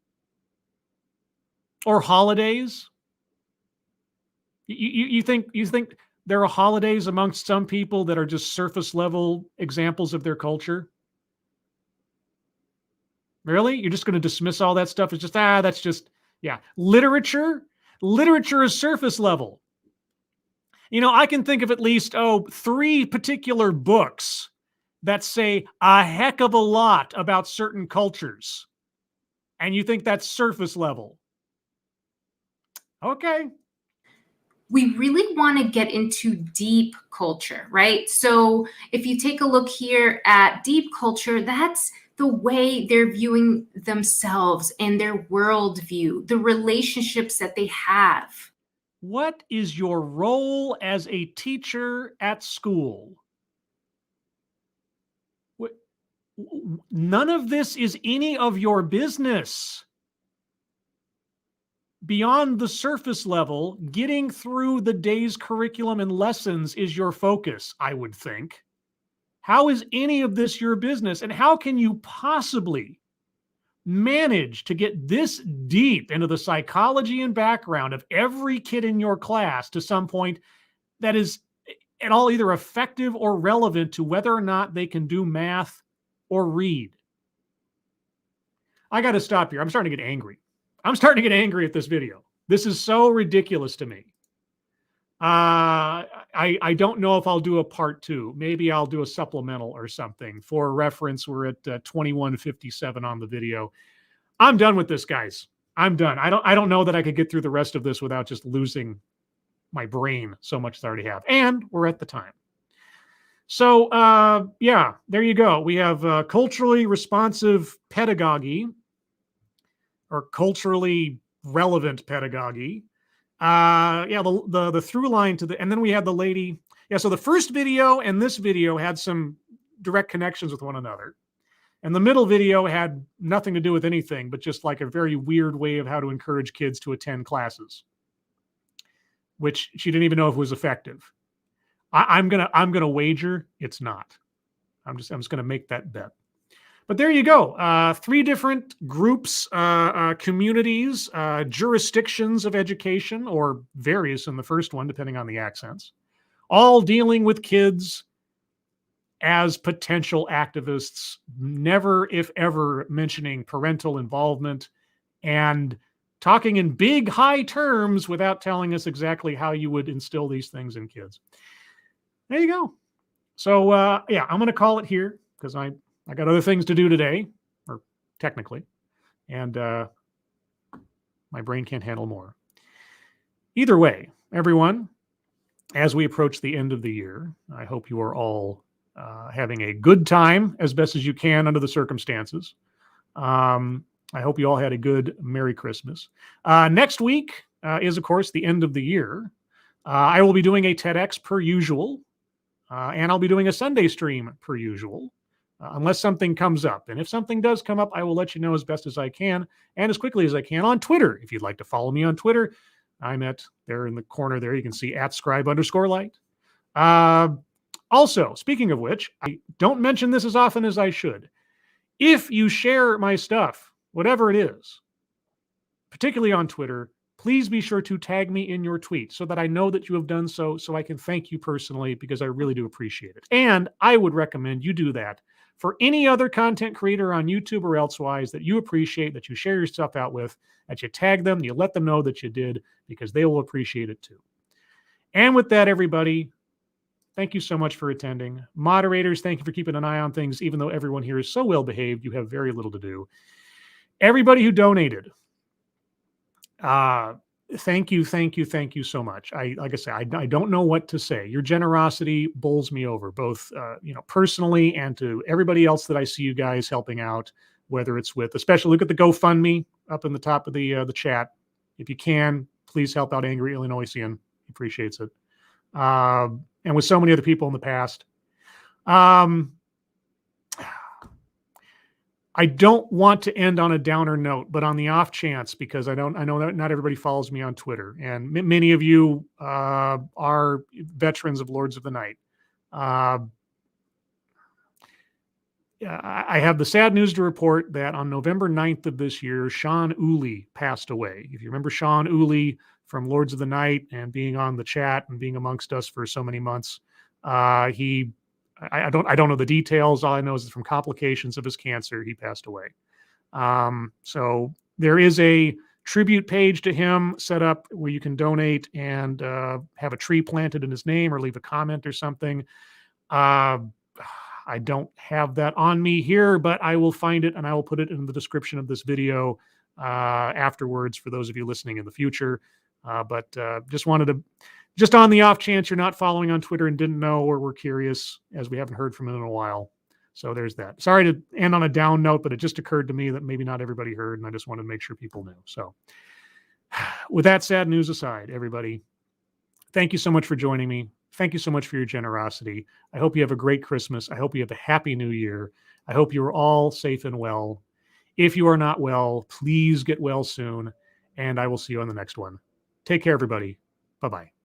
Or holidays? You think there are holidays amongst some people that are just surface level examples of their culture? Really? You're just going to dismiss all that stuff as just, that's just, yeah. Literature is surface level. You know, I can think of at least, 3 particular books that say a heck of a lot about certain cultures. And you think that's surface level. Okay. We really want to get into deep culture, right? So if you take a look here at deep culture, that's the way they're viewing themselves and their worldview, the relationships that they have. What is your role as a teacher at school? None of this is any of your business. Beyond the surface level, getting through the day's curriculum and lessons is your focus, I would think. How is any of this your business? And how can you possibly manage to get this deep into the psychology and background of every kid in your class to some point that is at all either effective or relevant to whether or not they can do math or read? I got to stop here. I'm starting to get angry. At this video. This is so ridiculous to me. I don't know if I'll do a part 2. Maybe I'll do a supplemental or something. For reference, we're at 21:57 on the video. I'm done with this, guys. I'm done. I don't know that I could get through the rest of this without just losing my brain. So much as I already have. And we're at the time. So, yeah, there you go. We have culturally responsive pedagogy, or culturally relevant pedagogy. Yeah, the through line to the, and then we had the lady. Yeah, so the first video and this video had some direct connections with one another. And the middle video had nothing to do with anything, but just like a very weird way of how to encourage kids to attend classes, which she didn't even know if it was effective. I'm gonna wager it's not. I'm just gonna make that bet. But there you go. 3 different groups, communities, jurisdictions of education, or various in the first one, depending on the accents, all dealing with kids as potential activists, never, if ever, mentioning parental involvement and talking in big, high terms without telling us exactly how you would instill these things in kids. There you go. So, yeah, I'm going to call it here because I got other things to do today, or technically, and my brain can't handle more. Either way, everyone, as we approach the end of the year, I hope you are all having a good time as best as you can under the circumstances. I hope you all had a good Merry Christmas. Next week is, of course, the end of the year. I will be doing a TEDx per usual, and I'll be doing a Sunday stream per usual, unless something comes up. And if something does come up, I will let you know as best as I can and as quickly as I can on Twitter. If you'd like to follow me on Twitter, I'm there in the corner there. You can see @scribe_light. Also, speaking of which, I don't mention this as often as I should. If you share my stuff, whatever it is, particularly on Twitter, please be sure to tag me in your tweet so that I know that you have done so I can thank you personally, because I really do appreciate it. And I would recommend you do that for any other content creator on YouTube or elsewise that you appreciate, that you share your stuff out with, that you tag them, you let them know that you did, because they will appreciate it too. And with that, everybody, thank you so much for attending. Moderators, thank you for keeping an eye on things, even though everyone here is so well behaved, you have very little to do. Everybody who donated, thank you so much. Like I say, I don't know what to say. Your generosity bowls me over, both personally and to everybody else that I see you guys helping out, whether it's with, especially look at the GoFundMe up in the top of the chat. If you can, please help out Angry Illinoisian. He appreciates it. And with so many other people in the past. I don't want to end on a downer note, but on the off chance, because I know that not everybody follows me on Twitter, and many of you are veterans of Lords of the Night. I have the sad news to report that on November 9th of this year, Sean Oolie passed away. If you remember Sean Oolie from Lords of the Night and being on the chat and being amongst us for so many months, I don't know the details. All I know is that from complications of his cancer, he passed away. So there is a tribute page to him set up where you can donate and have a tree planted in his name or leave a comment or something. I don't have that on me here, but I will find it and I will put it in the description of this video afterwards for those of you listening in the future. But just wanted to, just on the off chance you're not following on Twitter and didn't know or were curious, as we haven't heard from him in a while. So there's that. Sorry to end on a down note, but it just occurred to me that maybe not everybody heard, and I just wanted to make sure people knew. So with that sad news aside, everybody, thank you so much for joining me. Thank you so much for your generosity. I hope you have a great Christmas. I hope you have a happy new year. I hope you are all safe and well. If you are not well, please get well soon, and I will see you on the next one. Take care, everybody. Bye-bye.